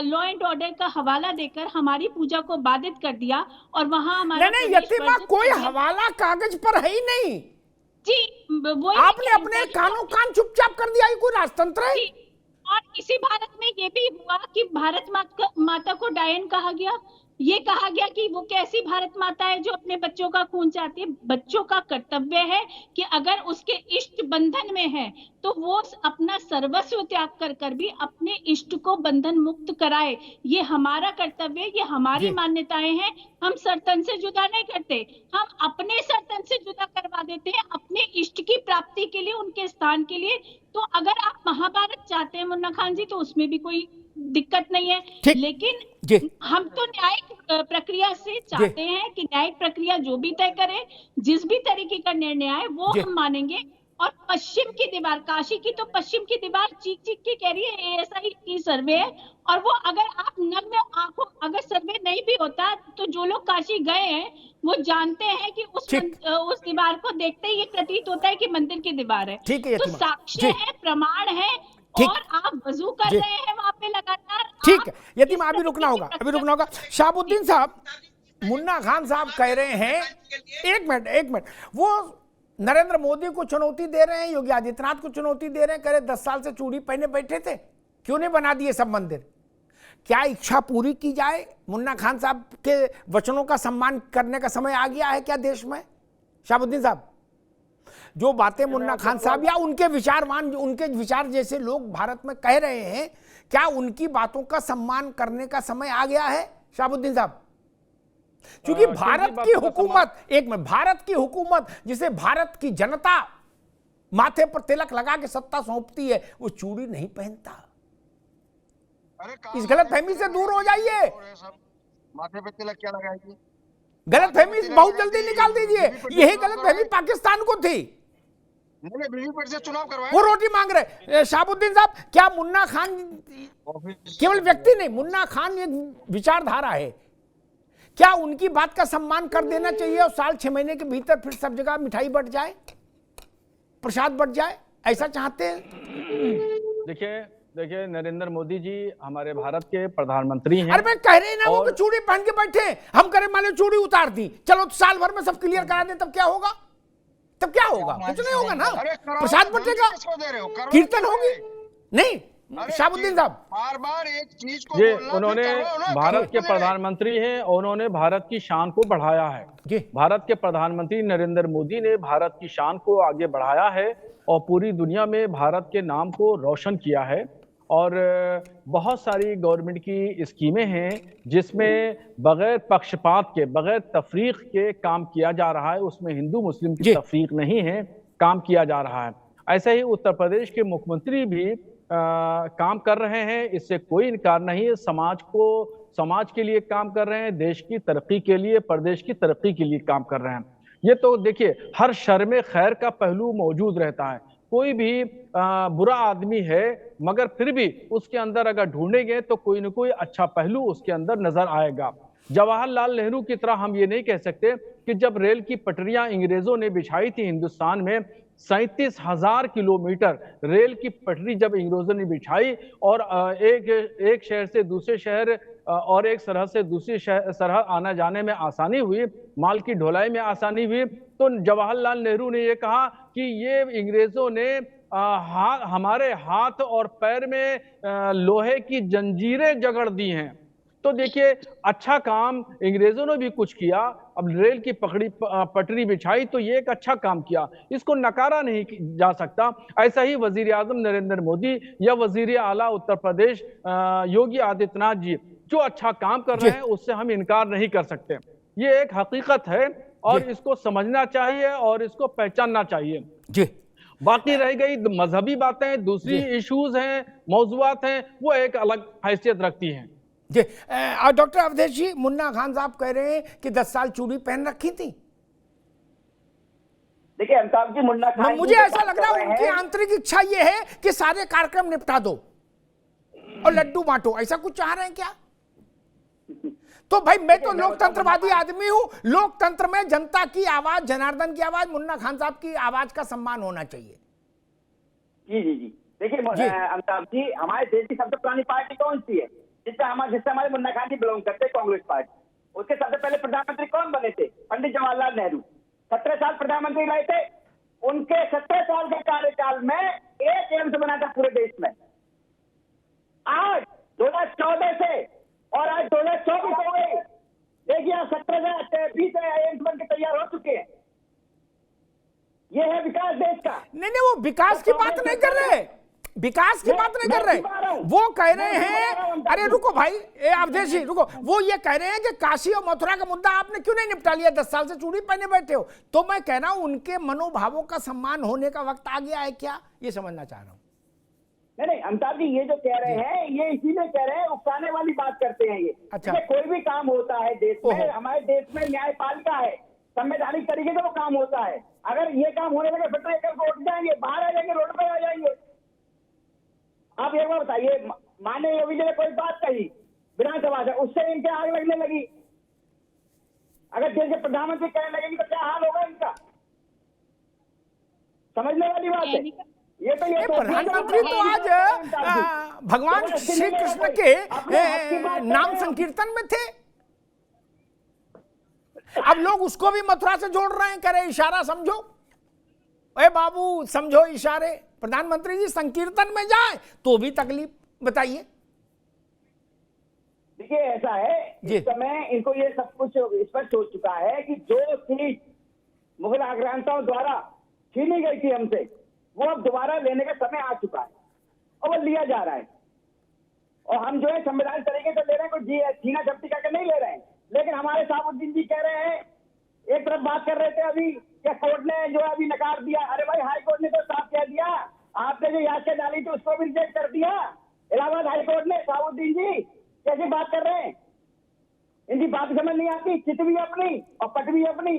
लॉ एंड ऑर्डर का हवाला देकर हमारी पूजा को बाधित कर दिया और वहां हमारा नहीं, यतीमा कोई हवाला कागज पर है ही नहीं जी। आपने अपने कानों कान चुपचाप कर दिया, ये कोई राजतंत्र है? और इसी भारत में ये भी हुआ कि भारत माता को डायन कहा गया। ये कहा गया कि वो कैसी भारत माता है जो अपने बच्चों का खून चाहती है। बच्चों का कर्तव्य है कि अगर उसके इष्ट बंधन में है तो वो अपना सर्वस्व त्याग कर भी अपने इष्ट को बंधन मुक्त कराए। ये हमारा कर्तव्य, ये हमारी मान्यताएं हैं। हम सरतन से जुदा नहीं करते, हम अपने सरतन से जुदा करवा देते हैं अपने इष्ट की प्राप्ति के लिए, उनके स्थान के लिए। तो अगर आप महाभारत चाहते हैं मुन्ना खान जी, तो उसमें भी कोई दिक्कत नहीं है, लेकिन हम तो न्यायिक प्रक्रिया से चाहते हैं कि न्यायिक प्रक्रिया जो भी तय करे, जिस भी तरीके का निर्णय आए वो हम मानेंगे। और पश्चिम की दीवार, काशी की तो पश्चिम की दीवार चीख चीख के कह रही है ASI की सर्वे है, और वो अगर आप नग्न आंखों अगर सर्वे नहीं भी होता तो जो लोग काशी गए हैं वो जानते हैं कि उस दीवार को देखते ही ये प्रतीत होता है कि मंदिर की दीवार है। तो साक्ष्य है, प्रमाण है, और आप वजू कर रहे हैं वहां पे लगातार। ठीक है यतीम, अभी रुकना होगा। शहाबुद्दीन साहब, मुन्ना खान साहब कह रहे हैं, एक मिनट, वो नरेंद्र मोदी को चुनौती दे रहे हैं, योगी आदित्यनाथ को चुनौती दे रहे हैं, कह रहे 10 साल से चूड़ी पहने बैठे थे, क्यों नहीं बना दिए सब मंदिर? क्या इच्छा पूरी की जाए? मुन्ना खान साहब के वचनों का सम्मान करने का समय आ गया है क्या देश में? शहाबुद्दीन साहब, जो बातें मुन्ना खान साहब या उनके विचार जैसे लोग भारत में कह रहे हैं, क्या उनकी बातों का सम्मान करने का समय आ गया है शहाबुद्दीन साहब? क्योंकि भारत की हुकूमत जिसे भारत की जनता माथे पर तिलक लगा के सत्ता सौंपती है, वो चूड़ी नहीं पहनता। इस गलतफहमी से दूर हो जाइए। माथे पे तिलक क्या लगाएगी? गलतफहमी बहुत जल्दी निकाल दीजिए। यही गलतफहमी पाकिस्तान को थी, से चुनाव करवाए, वो रोटी मांग रहे। शहाबुद्दीन साहब, क्या मुन्ना खान केवल व्यक्ति नहीं, मुन्ना खान एक विचारधारा है। क्या उनकी बात का सम्मान कर देना चाहिए और साल 6 महीने के भीतर फिर सब जगह मिठाई बट जाए, प्रसाद बट जाए, ऐसा चाहते हैं? देखिए नरेंद्र मोदी जी हमारे भारत के प्रधानमंत्री हैं। अरे मैं कह रहे ना, वो चूड़ी पहन के बैठे, हम करें मान लो चूड़ी उतार दी, चलो तो साल भर में सब क्लियर करा दे, तब क्या होगा? तब क्या होगा? कुछ नहीं होगा ना, प्रसाद बटेगा, कीर्तन होगी। नहीं शाहबुद्दीन साहब, बार एक चीज को ये उन्होंने भारत के प्रधानमंत्री हैं, उन्होंने भारत की शान को बढ़ाया है। भारत के प्रधानमंत्री नरेंद्र मोदी ने भारत की शान को आगे बढ़ाया है और पूरी दुनिया में भारत के नाम को रोशन किया है। और बहुत सारी गवर्नमेंट की स्कीमें हैं जिसमें बगैर पक्षपात के, बगैर तफरीक के काम किया जा रहा है, उसमें हिंदू मुस्लिम की तफरीक नहीं है, काम किया जा रहा है। ऐसे ही उत्तर प्रदेश के मुख्यमंत्री भी काम कर रहे हैं, इससे कोई इनकार नहीं है। समाज के लिए काम कर रहे हैं, देश की तरक्की के लिए, प्रदेश की तरक्की के लिए काम कर रहे हैं। ये तो देखिए हर शर में खैर का पहलू मौजूद रहता है। कोई भी बुरा आदमी है मगर फिर भी उसके अंदर अगर ढूंढेंगे तो कोई ना कोई अच्छा पहलू उसके अंदर नजर आएगा। जवाहरलाल नेहरू की तरह हम ये नहीं कह सकते कि जब रेल की पटरियां अंग्रेजों ने बिछाई थी हिंदुस्तान में, 37,000 किलोमीटर रेल की पटरी जब अंग्रेजों ने बिछाई और एक शहर से दूसरे शहर और एक सरहद से दूसरी सरहद आना जाने में आसानी हुई, माल की ढुलाई में आसानी हुई, तो जवाहरलाल नेहरू ने ये कहा कि ये अंग्रेजों ने हमारे हाथ और पैर में लोहे की जंजीरें जकड़ दी हैं। तो देखिए अच्छा काम अंग्रेजों ने भी कुछ किया, अब रेल की पटरी बिछाई तो ये एक अच्छा काम किया, इसको नकारा नहीं जा सकता। ऐसा ही वजीर आजम नरेंद्र मोदी या वजीर आला उत्तर प्रदेश योगी आदित्यनाथ जी जो अच्छा काम कर रहे हैं उससे हम इनकार नहीं कर सकते। ये एक हकीकत है और इसको समझना चाहिए और इसको पहचानना चाहिए जी। बाकी रह गई मजहबी बातें, दूसरी इश्यूज हैं, मौजूआत हैं, वो एक अलग हैसियत रखती हैं जी। और डॉक्टर अवधेश जी, मुन्ना खान साहब कह रहे हैं कि 10 साल चूड़ी पहन रखी थी। देखिए अमिताभ जी, मुन्ना खान, मुझे ऐसा लग रहा है उनकी आंतरिक इच्छा ये है कि सारे कार्यक्रम निपटा दो और लड्डू बांटो, ऐसा कुछ चाह रहे हैं क्या? तो भाई मैं तो लोकतंत्रवादी आदमी हूं, लोकतंत्र में जनता की आवाज, जनार्दन की आवाज, मुन्ना खान साहब की आवाज का सम्मान होना चाहिए। जी जी जी। देखिए अमिताभ जी, हमारे देश की सबसे पुरानी पार्टी कौन सी है जिससे हमारे मुन्ना खान जी बिलोंग करते हैं? कांग्रेस पार्टी। उसके सबसे पहले प्रधानमंत्री कौन बने थे? पंडित जवाहरलाल नेहरू। 17 साल प्रधानमंत्री रहे थे। उनके 17 साल के कार्यकाल में एक एम्स बना था पूरे देश में। आज 2014 से और आज 2024 हो गई, देखिए 17 से 20 एम्स बन के तैयार हो चुके हैं। ये है विकास देश का। नहीं, वो विकास की बात नहीं कर रहे, विकास की बात नहीं कर रहे, वो कह रहे हैं, अरे रुको भाई, अवधेश जी रुको, वो ये कह रहे हैं कि काशी और मथुरा का मुद्दा आपने क्यों नहीं निपटा लिया? 10 साल से चूड़ी पहने बैठे हो। तो मैं कह रहा हूं उनके मनोभावों का सम्मान होने का वक्त आ गया है क्या, ये समझना चाह रहा हूं। नहीं अमिताभ जी, ये जो कह रहे हैं ये इसीलिए कह रहे हैं, उकसाने वाली बात करते हैं ये। अच्छा, कोई भी काम होता है देश में, हमारे देश में न्यायपालिका है, संवैधानिक तरीके से वो काम होता है। अगर ये काम होने लगे फिर तो उठ जाएंगे, बाहर आ जाएंगे, रोड पर आ जाएंगे। आप एक बार बताइए, माननीय योगी जी ने कोई बात कही विधानसभा से, उससे इनके आग लगने लगी। अगर देश के प्रधानमंत्री कहने लगेंगे तो क्या हाल होगा इनका? समझने वाली बात है ये। तो ये प्रधानमंत्री तो आज भगवान श्री कृष्ण के नाम संकीर्तन में थे। अब लोग उसको भी मथुरा से जोड़ रहे हैं, कह रहे इशारा समझो। अरे बाबू समझो इशारे, प्रधानमंत्री जी संकीर्तन में जाए तो भी तकलीफ, बताइए। देखिए ऐसा है, इस समय इनको ये सब कुछ स्पष्ट हो चुका है कि जो सीट मुगल आक्रांताओं द्वारा छीनी गई थी हमसे, वो अब दोबारा लेने का समय आ चुका है और वो लिया जा रहा है। और हम जो है संवैधानिक तरीके से ले रहे हैं, कोई छीना झपटी करके नहीं ले रहे हैं। लेकिन हमारे साहबुद्दीन जी कह रहे हैं, एक तरफ बात कर रहे थे अभी कि कोर्ट ने जो अभी नकार दिया। अरे भाई, हाई कोर्ट ने तो साफ कह दिया, आपने जो याचिका डाली थी उसको भी रिजेक्ट कर दिया इलाहाबाद हाई कोर्ट ने। साहबुद्दीन जी कैसी बात कर रहे हैं? इनकी बात समझ नहीं आती। चित भी अपनी और पट भी अपनी,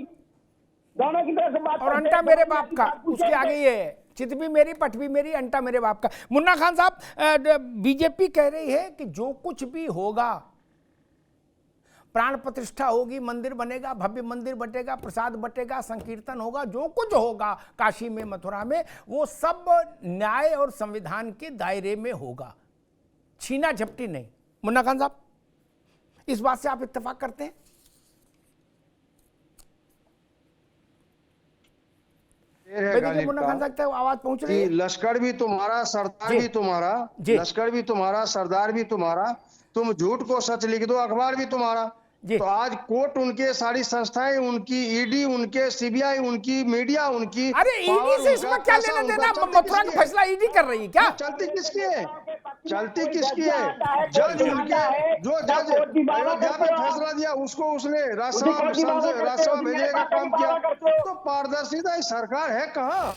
दोनों की तरफ से बात। और अंटा मेरे बाप का, उसके आगे ये है, चित भी मेरी पट भी मेरी, अंटा मेरे बाप का। मुन्ना खान साहब, बीजेपी कह रही है कि जो कुछ भी होगा प्राण प्रतिष्ठा होगी, मंदिर बनेगा, भव्य मंदिर बटेगा, प्रसाद बटेगा, संकीर्तन होगा, जो कुछ होगा काशी में, मथुरा में, वो सब न्याय और संविधान के दायरे में होगा, छीना झपटी नहीं। मुन्ना खान साहब, इस बात से आप इत्तेफाक करते हैं? मुन्ना खान साहब तक आवाज पहुंच रही है? लश्कर भी तुम्हारा, सरदार भी तुम्हारा, लश्कर भी तुम्हारा, सरदार भी तुम्हारा, तुम झूठ को सच लिख दो, अखबार भी तुम्हारा। तो आज कोर्ट उनके, सारी संस्थाएं उनकी, ईडी उनके, सीबीआई उनकी, मीडिया उनकी। अरे ईडी से इसमें क्या लेना देना? मथुरा का फैसला ईडी कर रही है क्या? चलती किसकी है? चलती किसकी है? जज उनके, जो जज अयोध्या में फैसला दिया उसको उसने राज्यसभा भेजने का काम किया। तो पारदर्शिता सरकार है कहाँ?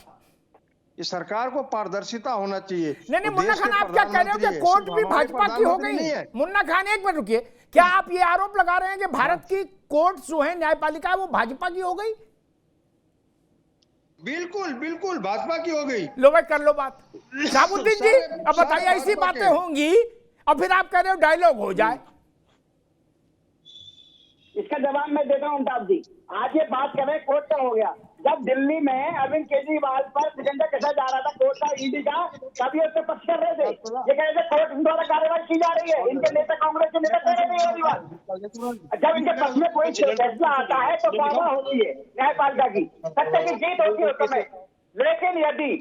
इस सरकार को पारदर्शिता होना चाहिए। नहीं, मुन्ना खान, आप क्या कह रहे हो कि कोर्ट भी भाजपा की हो गई? मुन्ना खान, एक मिनट रुकिए, क्या आप ये आरोप लगा रहे हैं कि भारत की कोर्ट जो है, न्यायपालिका, वो भाजपा की हो गई? बिल्कुल बिल्कुल भाजपा की हो गई। लो भाई, कर लो बात। शाहबुद्दीन जी, अब बताइए, ऐसी बातें होंगी और फिर आप कह रहे हो डायलॉग हो जाए। इसका जवाब मैं देता हूँ अमिताभ जी। आज ये बात कर रहे हैं कोर्ट का हो गया, जब दिल्ली में अरविंद केजरीवाल पर सिकंदर कसा जा रहा था कोर्ट का, ईडी का, तभी उससे पक्ष कर रहे थे, ये कह रहे थे कोर्ट द्वारा कार्रवाई की जा रही है, इनके नेता, कांग्रेस के नेता कह रहे थे। जब इनके पक्ष में कोई फैसला आता है तो वाह होती है न्यायपालिका की, सत्य की जीत होती है उस समय। लेकिन यदि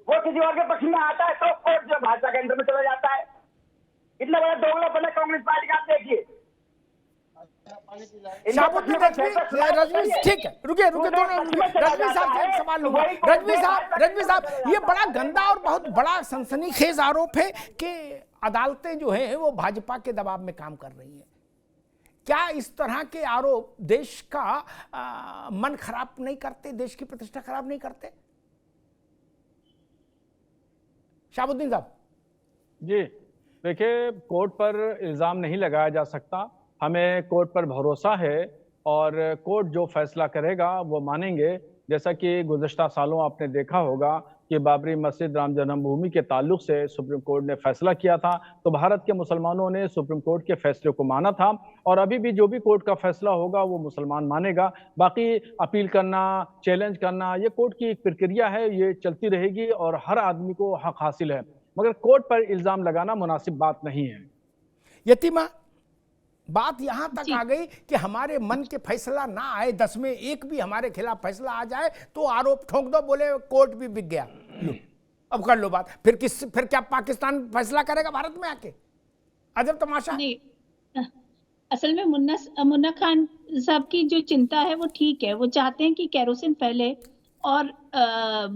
वो किसी और के पक्ष में आता है तो कोर्ट जो भाजपा के अंदर में चला जाता है। इतना बड़ा दोगलापन है कांग्रेस पार्टी का, आप देखिए। रजवी, ठीक है, रुकिए दोनों। रजवी साहब से एक सवाल लूंगा। रजवी साहब, ये बड़ा गंदा और बहुत बड़ा सनसनीखेज आरोप है कि अदालतें जो हैं वो भाजपा के दबाव में काम कर रही हैं। क्या इस तरह के आरोप देश का मन खराब नहीं करते, देश की प्रतिष्ठा खराब नहीं करते? शाहबुद्दीन साहब जी, देखिए, कोर्ट पर इल्जाम नहीं लगाया जा सकता, हमें कोर्ट पर भरोसा है और कोर्ट जो फैसला करेगा वो मानेंगे। जैसा कि गुज़श्ता सालों आपने देखा होगा कि बाबरी मस्जिद, राम जन्मभूमि के ताल्लुक से सुप्रीम कोर्ट ने फैसला किया था, तो भारत के मुसलमानों ने सुप्रीम कोर्ट के फैसले को माना था और अभी भी जो भी कोर्ट का फैसला होगा वो मुसलमान मानेगा। बाकी अपील करना, चैलेंज करना, ये कोर्ट की एक प्रक्रिया है, ये चलती रहेगी और हर आदमी को हक हासिल है, मगर कोर्ट पर इल्जाम लगाना मुनासिब बात नहीं है। यतीमा, बात यहां तक आ गई कि हमारे मन के फैसला ना आए, 10 में 1 भी हमारे खिलाफ फैसला आ जाए तो आरोप ठोक दो, बोले कोर्ट भी बिक गया। लो, अब कर लो बात। फिर क्या पाकिस्तान फैसला करेगा भारत में आके? अजब तमाशा। नहीं, असल में मुन्ना खान साहब की जो चिंता है वो ठीक है। वो चाहते हैं कि केरोसिन फैले और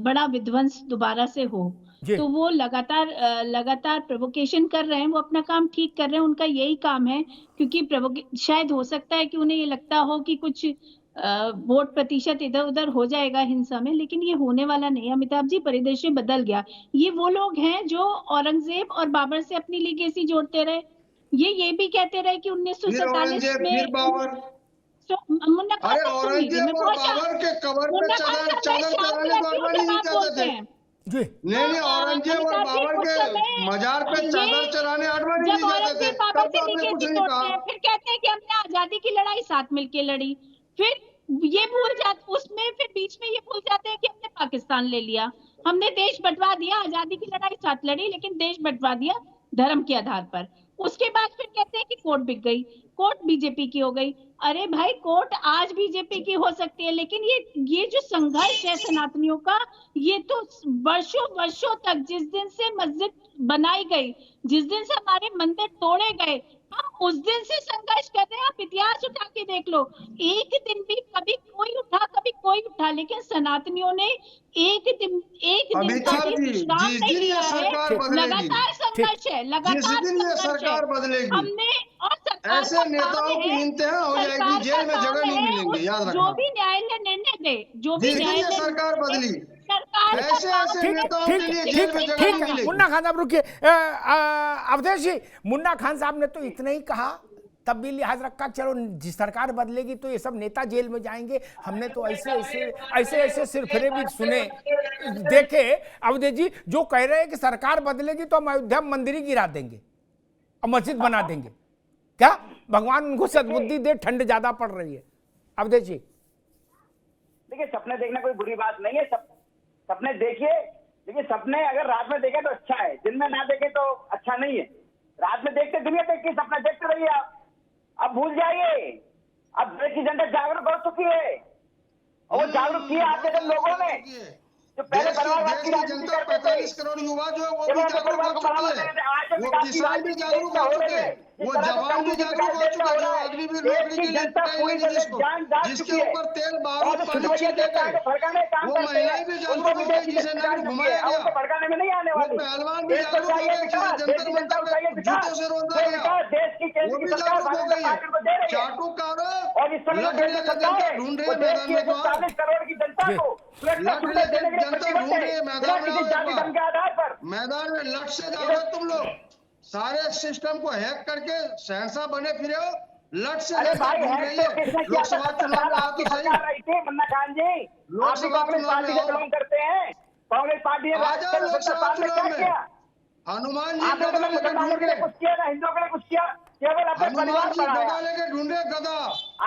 बड़ा विध्वंस दोबारा से हो, तो वो लगातार प्रोवोकेशन कर रहे हैं। वो अपना काम ठीक कर रहे हैं, उनका यही काम है, क्योंकि शायद हो सकता है कि उन्हें ये लगता हो कि कुछ वोट प्रतिशत इधर उधर हो जाएगा हिंसा में, लेकिन ये होने वाला नहीं। अमिताभ जी, परिदृश्य बदल गया। ये वो लोग हैं जो औरंगजेब और बाबर से अपनी लीगेसी जोड़ते रहे। ये भी कहते रहे कि 1947 में मुन्ना खान नहीं, औरंगजेब और बाबर के मजार पे चादर चढ़ाने आडवाणी नहीं जाते थे, तब तो आपने कुछ नहीं कहा। फिर कहते हैं कि हमने आजादी की लड़ाई साथ मिलके लड़ी, फिर ये भूल जाते, उसमें फिर बीच में ये भूल जाते हैं कि हमने पाकिस्तान ले लिया, हमने देश बंटवा दिया। आजादी की लड़ाई साथ लड़ी लेकिन देश बंटवा दिया धर्म के आधार पर। उसके बाद फिर कहते हैं कि कोर्ट बिक गई, कोर्ट बीजेपी की हो गई। अरे भाई, कोर्ट आज बीजेपी की हो सकती है, लेकिन ये जो संघर्ष है सनातनियों का, ये तो वर्षों तक, जिस दिन से मस्जिद बनाई गई, जिस दिन से हमारे मंदिर तोड़े गए, हम उस दिन से संघर्ष कर रहे हैं। आप इतिहास उठा के देख लो, एक दिन भी कभी कोई उठा, लेकिन सनातनियों ने एक दिन का भी विश्राम नहीं लिया है। लगातार संघर्ष है, सरकार बदलेगी हमने, और ऐसे नेताओं की इंतहा हो जाएगी, जेल में जगह नहीं मिलेंगे, याद रखना। जो भी न्यायालय निर्णय दे, जो भी न्यायालय सरकार बदली, ठीक है। मुन्ना खान साहब रुकिए। अवधेश जी, मुन्ना खान साहब ने तो इतना ही कहा, तब भी लिहाज रखा चलो जिस सरकार बदलेगी तो ये सब नेता जेल में जाएंगे। हमने तो ऐसे सिरफिरे भी सुने देखे। अवधेश जी जो कह रहे हैं कि सरकार बदलेगी तो हम अयोध्या मंदिर ही गिरा देंगे और मस्जिद बना देंगे, क्या भगवान उनको सद्बुद्धि दे, ठंड ज्यादा पड़ रही है। अब देखिए, देखिए सपने देखना कोई बुरी बात नहीं है, सपने देखिए, लेकिन सपने अगर रात में देखे तो अच्छा है, दिन में ना देखे तो अच्छा नहीं है। रात में देखते, दुनिया देख के सपना देखते रहिए आप, अब भूल जाइए। अब देश की जनता जागरूक हो चुकी है, और वो जागरूक किया आप जैसे लोगों ने, जो पहले परिवारवाद की राजनीति करते थे, 45 करोड़ युवा जो है वो भी जागरूक हो चुके हैं, वो किसान भी जागरूक हो चुके हैं, वो जवान भी जागरूक हो चुके हैं, जो आदमी भी नौकरी के लिए पिटाई जिसको, जिसके ऊपर तेल बारूद पानी छींटे गए, वो महिलाएं भी जागरूक हो गई, जिसे नाम घुमाया गया, भड़काने में नहीं आने वो वाली। पहलवान भी जागरूक हो गए, जिसे जंतर मंतर पे जूतों से रोंदा गया, देश की वो भी जागरूक हो गई है। चाटुकारों और इस समय लठ लेके जनता ढूंढ रही है मैदान में, तो 40 करोड़ की जनता को लठ लेके जनता ढूंढ रही है मैदान में, किसी जाति धर्म के आधार पर मैदान में लठ से जाओ तुम लोग, सारे सिस्टम को हैक करके शहंशाह बने फिरे हो, लठ से अरे जनता भाई ढूंढ है रही तो है। किसने किया लोकसभा था? चुनाव में आओ आपकी तो सही, सरकार रही थी मन्ना खान जी, आप भी लोकसभा कांग्रेस चुनाव पार्टी में से आओ, बिलोंग करते हैं, कांग्रेस पार्टी ने आ जाओ लोकसभा क्या चुनाव में। किया? हनुमान जी आपने तो गदा लेके मुसलमानों ढूंढ के लिए रहे, कुछ किया ना हिंदुओं के लिए कुछ किया, केवल अपने हनुमान परिवार जी बढ़ाया। गदा लेके ढूंढे, गदा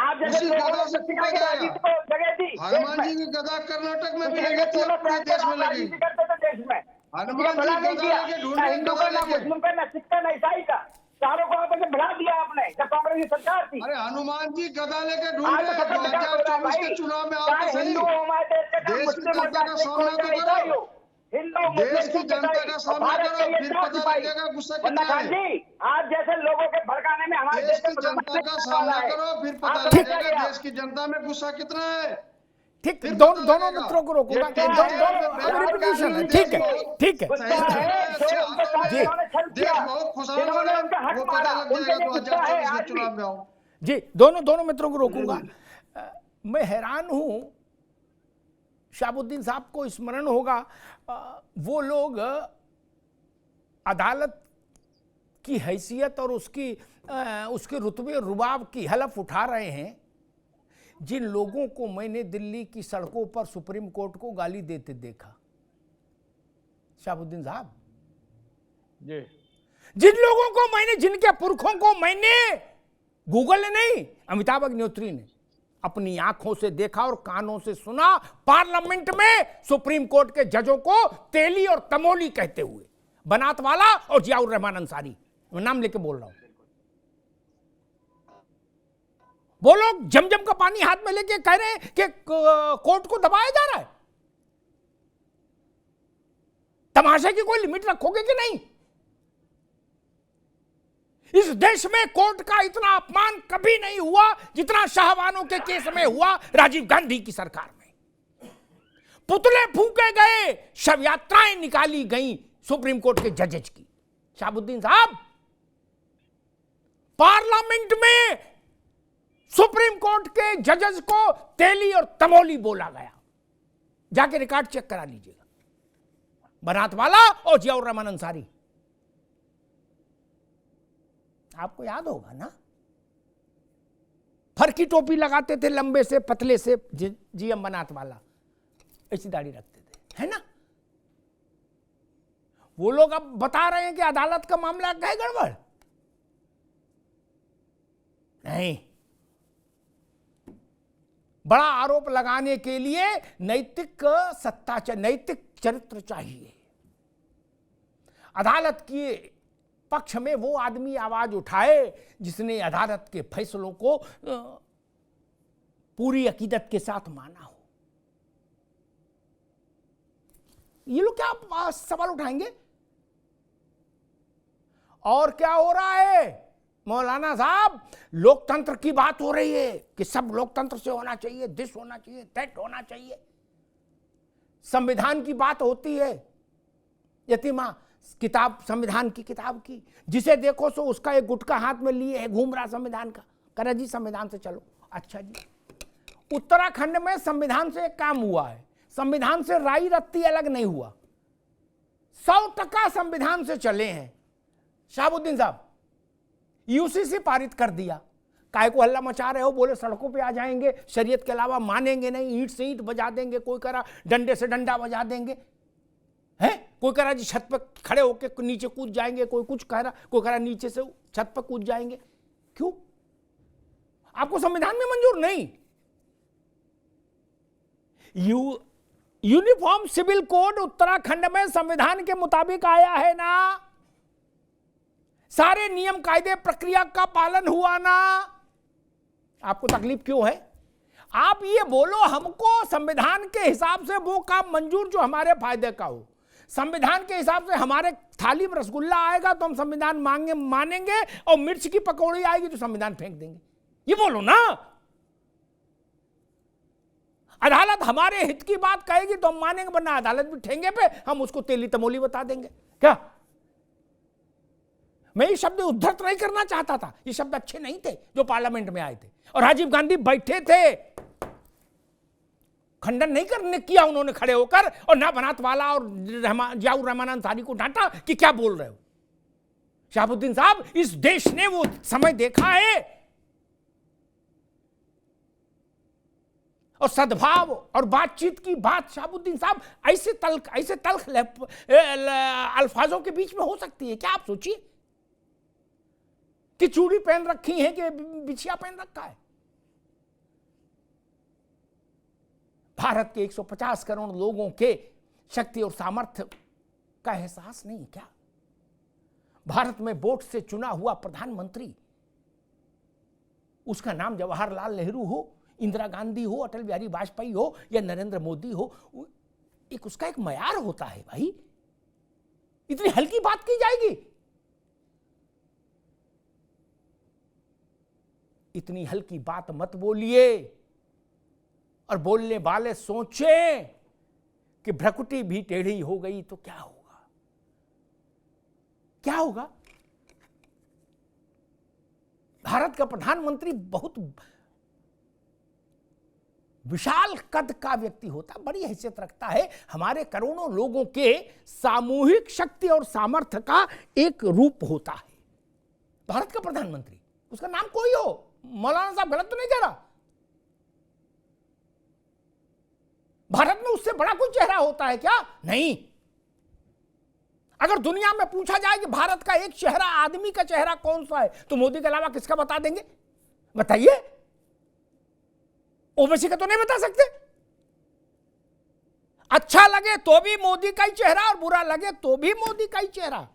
आप जैसे उसी लोगों गदा ने से मुस्लिम की कूदा राजनीति गया। को जगह दी देश हनुमान में। जी की गदा कर्नाटक में भी पिछले लगी थी, 16 पूरे साल देश तक में आप लगी। राजनीति करते थे देश में, हनुमान भला जी नहीं गदा किया, लेके ढूंढ ना रहे, हिंदू गदा का, ना लेके। मुस्लिम का, ना सिख का, ना ईसाई का, चारों को आपने बढ़ा दिया आपने जब कांग्रेस की सरकार थी। अरे हनुमान जी गदा लेके ढूंढ आज तो रहे, सबका विकास हो रहा है 2024 के भाई, चुनाव में आओ चाहे तो सही, हिंदू हो हमारे देश के, चाहे देश की मुस्लिम हो, जनता का चाहे सिख हो, सामना तो चाहे ईसाई करो, हो, हिंदू देश मुस्लिम की सिख जनता ईसाई, का और सामना भारत करो, के ये फिर चार पता सिपाही। लगेगा गुस्सा वन्ना कितना खान है। जी, आप जैसे लोगों के भड़काने में हमारे देश देश की में जनता का सामना करो, फिर पता आप लगेगा समझ देश की जनता में गुस्सा कितना है। ठीक, फिर दोनों पता दोनों लगेगा। मित्रों को रोकूंगा, ये दोनों रिपीटिशन है, ठीक है, ठीक है सही से अच्छे हाथों में जी। देश बहुत खुशहाल हो रहा है, वो पता लग जाएगा 2024 के चुनाव में आओ। जी, दोनों मित्रों को रोकूंगा। मैं हैरान हूं, शाहबुद्दीन साहब को स्मरण होगा, वो लोग अदालत की हैसियत और उसके रुतबे और रुबाब की हलफ उठा रहे हैं, जिन लोगों को मैंने दिल्ली की सड़कों पर सुप्रीम कोर्ट को गाली देते देखा। शाहबुद्दीन साहब जी, जिन लोगों को मैंने, जिनके पुरखों को मैंने, गूगल ने नहीं, अमिताभ अग्निहोत्री ने अपनी आंखों से देखा और कानों से सुना, पार्लियामेंट में सुप्रीम कोर्ट के जजों को तेली और तमोली कहते हुए, बनात वाला और जियाउर रहमान अंसारी, मैं नाम लेके बोल रहा हूं। वो लोग जमजम का पानी हाथ में लेके कह रहे हैं कि कोर्ट को दबाया जा रहा है। तमाशे की कोई लिमिट रखोगे कि नहीं? इस देश में कोर्ट का इतना अपमान कभी नहीं हुआ जितना शाहबानों के केस में हुआ राजीव गांधी की सरकार में। पुतले फूके गए, शव यात्राएं निकाली गई सुप्रीम कोर्ट के जजेज की। शाहबुद्दीन साहब, पार्लियामेंट में सुप्रीम कोर्ट के जजेस को तेली और तमोली बोला गया, जाके रिकॉर्ड चेक करा लीजिएगा। बनात वाला और जियाउर रहमान अंसारी, आपको याद होगा ना, फर की टोपी लगाते थे लंबे से पतले से, जीएम बनात वाला ऐसी दाढ़ी रखते थे, है ना। वो लोग अब बता रहे हैं कि अदालत का मामला क्या है, गड़बड़ नहीं। बड़ा आरोप लगाने के लिए नैतिक सत्ता, नैतिक चरित्र चाहिए। अदालत के पक्ष में वो आदमी आवाज उठाए जिसने अदालत के फैसलों को पूरी अकीदत के साथ माना हो। ये लोग क्या सवाल उठाएंगे? और क्या हो रहा है मौलाना साहब? लोकतंत्र की बात हो रही है कि सब लोकतंत्र से होना चाहिए, दिस होना चाहिए, दैट होना चाहिए। संविधान की बात होती है, यतीमा किताब, संविधान की किताब की, जिसे देखो सो उसका एक गुटका हाथ में लिए है, घूम रहा संविधान का, कह रहा जी संविधान से चलो। अच्छा जी, उत्तराखंड में संविधान से एक काम हुआ है, संविधान से राई रत्ती अलग नहीं हुआ, 100% संविधान से चले हैं। शाहबुद्दीन साहब, यूसीसी पारित कर दिया, काय को हल्ला मचा रहे हो? बोले सड़कों पे आ जाएंगे, शरीयत के अलावा मानेंगे नहीं, ईंट से ईंट बजा देंगे, कोई कह रहा डंडे से डंडा बजा देंगे, है कोई कह रहा जी छत पर खड़े होकर नीचे कूद जाएंगे, कोई कुछ कह रहा, कोई कह रहा नीचे से छत पर कूद जाएंगे। क्यों? आपको संविधान में मंजूर नहीं? यूनिफॉर्म सिविल कोड उत्तराखंड में संविधान के मुताबिक आया है ना? सारे नियम कायदे प्रक्रिया का पालन हुआ ना? आपको तकलीफ क्यों है? आप ये बोलो हमको संविधान के हिसाब से वो काम मंजूर जो हमारे फायदे का हो। संविधान के हिसाब से हमारे थाली में रसगुल्ला आएगा तो हम संविधान मानेंगे, और मिर्च की पकौड़ी आएगी तो संविधान फेंक देंगे। ये बोलो ना। अदालत हमारे हित की बात कहेगी तो हम मानेंगे, वरना अदालत भी ठेंगे पे हम उसको तेली तमोली बता देंगे। क्या मैं ये शब्द उद्धृत नहीं करना चाहता था, ये शब्द अच्छे नहीं थे जो पार्लियामेंट में आए थे, और राजीव गांधी बैठे थे, खंडन नहीं करने किया उन्होंने खड़े होकर, और ना बनात वाला और जियाउर रहमान अंसारी को डांटा कि क्या बोल रहे हो। शहाबुद्दीन साहब, इस देश ने वो समय देखा है, और सद्भाव और बातचीत की बात शहाबुद्दीन साहब ऐसे तल्ख अल्फाजों के बीच में हो सकती है क्या? आप सोचिए कि चूड़ी पहन रखी है कि बिछिया पहन रखा है। भारत के 150 करोड़ लोगों के शक्ति और सामर्थ्य का एहसास नहीं क्या? भारत में वोट से चुना हुआ प्रधानमंत्री, उसका नाम जवाहरलाल नेहरू हो, इंदिरा गांधी हो, अटल बिहारी वाजपेयी हो या नरेंद्र मोदी हो, एक उसका एक मयार होता है भाई। इतनी हल्की बात की जाएगी? इतनी हल्की बात मत बोलिए, और बोलने वाले सोचें कि भ्रकुटी भी टेढ़ी हो गई तो क्या होगा? क्या होगा? भारत का प्रधानमंत्री बहुत विशाल कद का व्यक्ति होता, बड़ी हैसियत रखता है, हमारे करोड़ों लोगों के सामूहिक शक्ति और सामर्थ्य का एक रूप होता है भारत का प्रधानमंत्री। उसका नाम कोई हो, मौलाना साहब गलत तो नहीं कह रहा। भारत में उससे बड़ा कोई चेहरा होता है क्या? नहीं। अगर दुनिया में पूछा जाए कि भारत का एक चेहरा, आदमी का चेहरा कौन सा है, तो मोदी के अलावा किसका बता देंगे? बताइए। ओवैसी का तो नहीं बता सकते। अच्छा लगे तो भी मोदी का ही चेहरा, और बुरा लगे तो भी मोदी का ही चेहरा।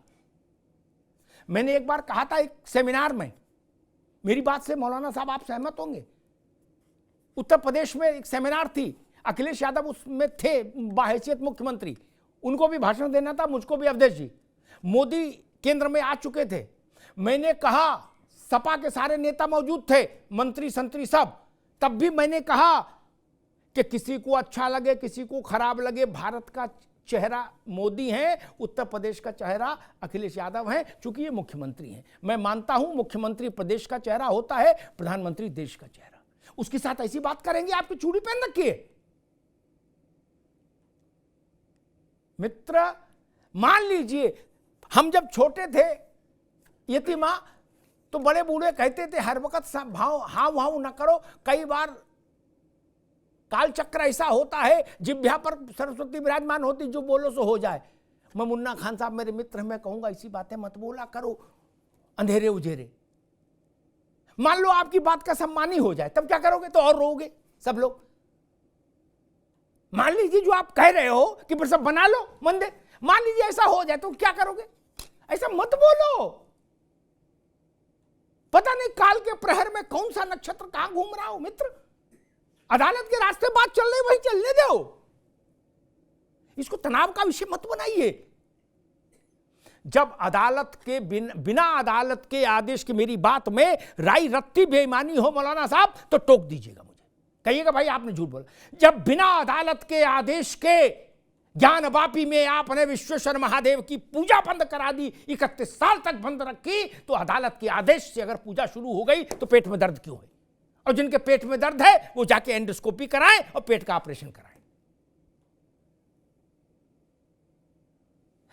मैंने एक बार कहा था एक सेमिनार में, मेरी बात से मौलाना साहब आप सहमत होंगे, उत्तर प्रदेश में एक सेमिनार थी, अखिलेश यादव उसमें थे बाहैसियत मुख्यमंत्री, उनको भी भाषण देना था, मुझको भी अवधेश जी। मोदी केंद्र में आ चुके थे। मैंने कहा, सपा के सारे नेता मौजूद थे, मंत्री संतरी सब, तब भी मैंने कहा कि किसी को अच्छा लगे किसी को खराब लगे, भारत का चेहरा मोदी है, उत्तर प्रदेश का चेहरा अखिलेश यादव है, चूंकि ये मुख्यमंत्री हैं। मैं मानता हूं मुख्यमंत्री प्रदेश का चेहरा होता है, प्रधानमंत्री देश का चेहरा। उसके साथ ऐसी बात करेंगे आपकी चूड़ी पहन रखी है। मित्र, मान लीजिए हम जब छोटे थे यतीमा, तो बड़े बूढ़े कहते थे हर वक्त हाव हाव न करो, कई बार काल चक्र ऐसा होता है, जिभ्या पर सरस्वती विराजमान होती, जो बोलो सो हो जाए। मैं मुन्ना खान साहब मेरे मित्र, मैं कहूंगा ऐसी बातें मत बोला करो अंधेरे उजेरे। मान लो आपकी बात का सम्मान ही हो जाए, तब क्या करोगे? तो और रोओगे सब लोग। मान लीजिए जो आप कह रहे हो कि फिर सब बना लो मंदिर, मान लीजिए ऐसा हो जाए तो क्या करोगे? ऐसा मत बोलो। पता नहीं काल के प्रहर में कौन सा नक्षत्र कहां घूम रहा हो मित्र। अदालत के रास्ते बात चल रही, वही चलने दो। इसको तनाव का विषय मत बनाइए। जब अदालत के बिना अदालत के आदेश की मेरी बात में राय रत्ती बेईमानी हो मौलाना साहब, तो टोक दीजिएगा, मुझे कहिएगा भाई आपने झूठ बोला। जब बिना अदालत के आदेश के ज्ञान वापी में आपने विश्वेश्वर महादेव की पूजा बंद करा दी, 31 साल तक बंद रखी, तो अदालत के आदेश से अगर पूजा शुरू हो गई तो पेट में दर्द क्यों है? और जिनके पेट में दर्द है वो जाके एंडोस्कोपी कराएं और पेट का ऑपरेशन कराएं।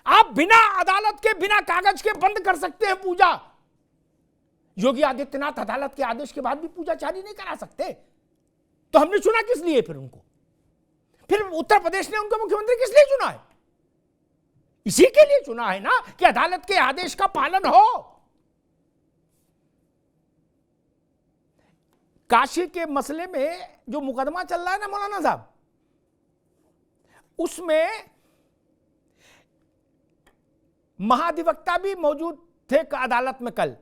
आप बिना अदालत के, बिना कागज के बंद कर सकते हैं पूजा। योगी आदित्यनाथ अदालत के आदेश के बाद भी पूजा जारी नहीं करा सकते, तो हमने चुना किस लिए फिर उनको? फिर उत्तर प्रदेश ने उनको मुख्यमंत्री किस लिए चुना है? इसी के लिए चुना है ना कि अदालत के आदेश का पालन हो। काशी के मसले में जो मुकदमा चल रहा है ना मौलाना साहब, उसमें महाधिवक्ता भी मौजूद थे अदालत में कल।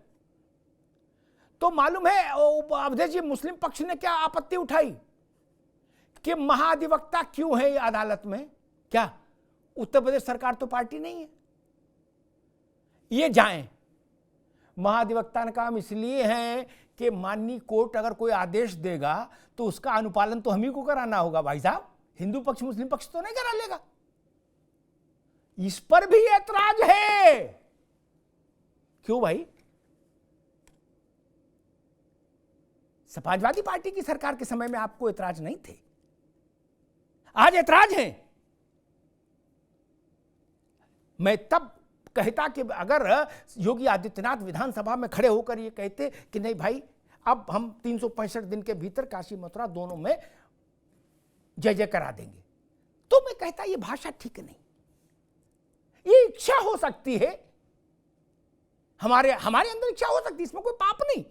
तो मालूम है अवधेश जी, मुस्लिम पक्ष ने क्या आपत्ति उठाई कि महाधिवक्ता क्यों है ये अदालत में? क्या उत्तर प्रदेश सरकार तो पार्टी नहीं है, ये जाएं। महाधिवक्ता ने काम इसलिए है कि माननीय कोर्ट अगर कोई आदेश देगा तो उसका अनुपालन तो हम ही को कराना होगा भाई साहब, हिंदू पक्ष मुस्लिम पक्ष तो नहीं करा लेगा। इस पर भी ऐतराज है। क्यों भाई? समाजवादी पार्टी की सरकार के समय में आपको ऐतराज नहीं थे, आज ऐतराज है। मैं तब कहता कि अगर योगी आदित्यनाथ विधानसभा में खड़े होकर ये कहते कि नहीं भाई, अब हम 365 दिन के भीतर काशी मथुरा दोनों में जय जय करा देंगे, तो मैं कहता ये भाषा ठीक नहीं। ये इच्छा हो सकती है, हमारे अंदर इच्छा हो सकती है, इसमें कोई पाप नहीं।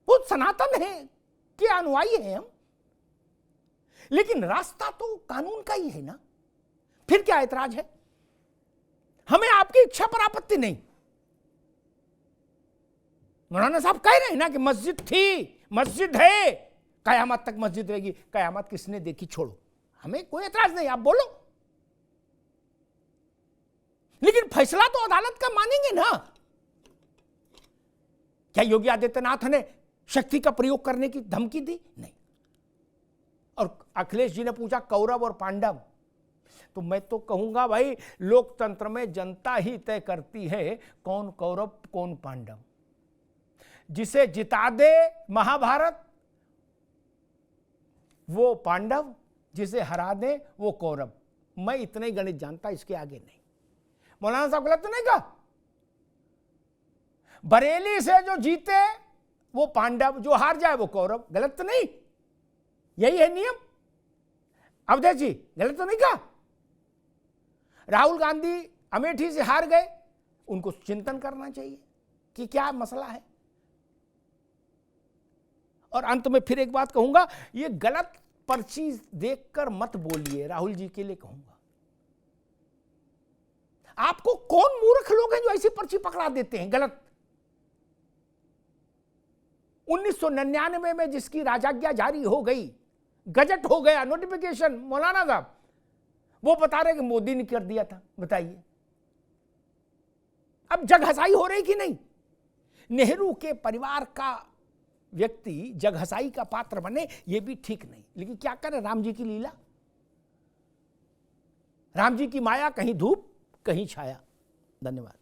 वो सनातन है कि अनुयायी हैं हम, लेकिन रास्ता तो कानून का ही है ना। फिर क्या ऐतराज है? हमें आपकी इच्छा पर आपत्ति नहीं। मौलाना साहब कह रहे हैं ना कि मस्जिद थी, मस्जिद है, कयामत तक मस्जिद रहेगी। कयामत किसने देखी छोड़ो, हमें कोई ऐतराज नहीं, आप बोलो, लेकिन फैसला तो अदालत का मानेंगे ना। क्या योगी आदित्यनाथ ने शक्ति का प्रयोग करने की धमकी दी? नहीं। और अखिलेश जी ने पूछा कौरव और पांडव, तो मैं तो कहूंगा भाई, लोकतंत्र में जनता ही तय करती है कौन कौरव कौन पांडव। जिसे जिता दे महाभारत वो पांडव, जिसे हरा दे वो कौरव। मैं इतने ही गणित जानता, इसके आगे नहीं। मौलाना साहब गलत तो नहीं कहा? बरेली से जो जीते वो पांडव, जो हार जाए वो कौरव। गलत तो नहीं? यही है नियम। अवधेश जी गलत तो नहीं कहा? राहुल गांधी अमेठी से हार गए, उनको चिंतन करना चाहिए कि क्या मसला है। और अंत में फिर एक बात कहूंगा, ये गलत पर्ची देखकर मत बोलिए, राहुल जी के लिए कहूंगा। आपको कौन मूर्ख लोग हैं जो ऐसी पर्ची पकड़ा देते हैं गलत? 1999 में जिसकी राजाज्ञा जारी हो गई, गजट हो गया, नोटिफिकेशन, मौलाना साहब वो बता रहे कि मोदी ने कर दिया था। बताइए अब जग हसाई हो रही कि नहीं? नेहरू के परिवार का व्यक्ति जग हसाई का पात्र बने, ये भी ठीक नहीं। लेकिन क्या करें, राम जी की लीला, राम जी की माया, कहीं धूप कहीं छाया। धन्यवाद।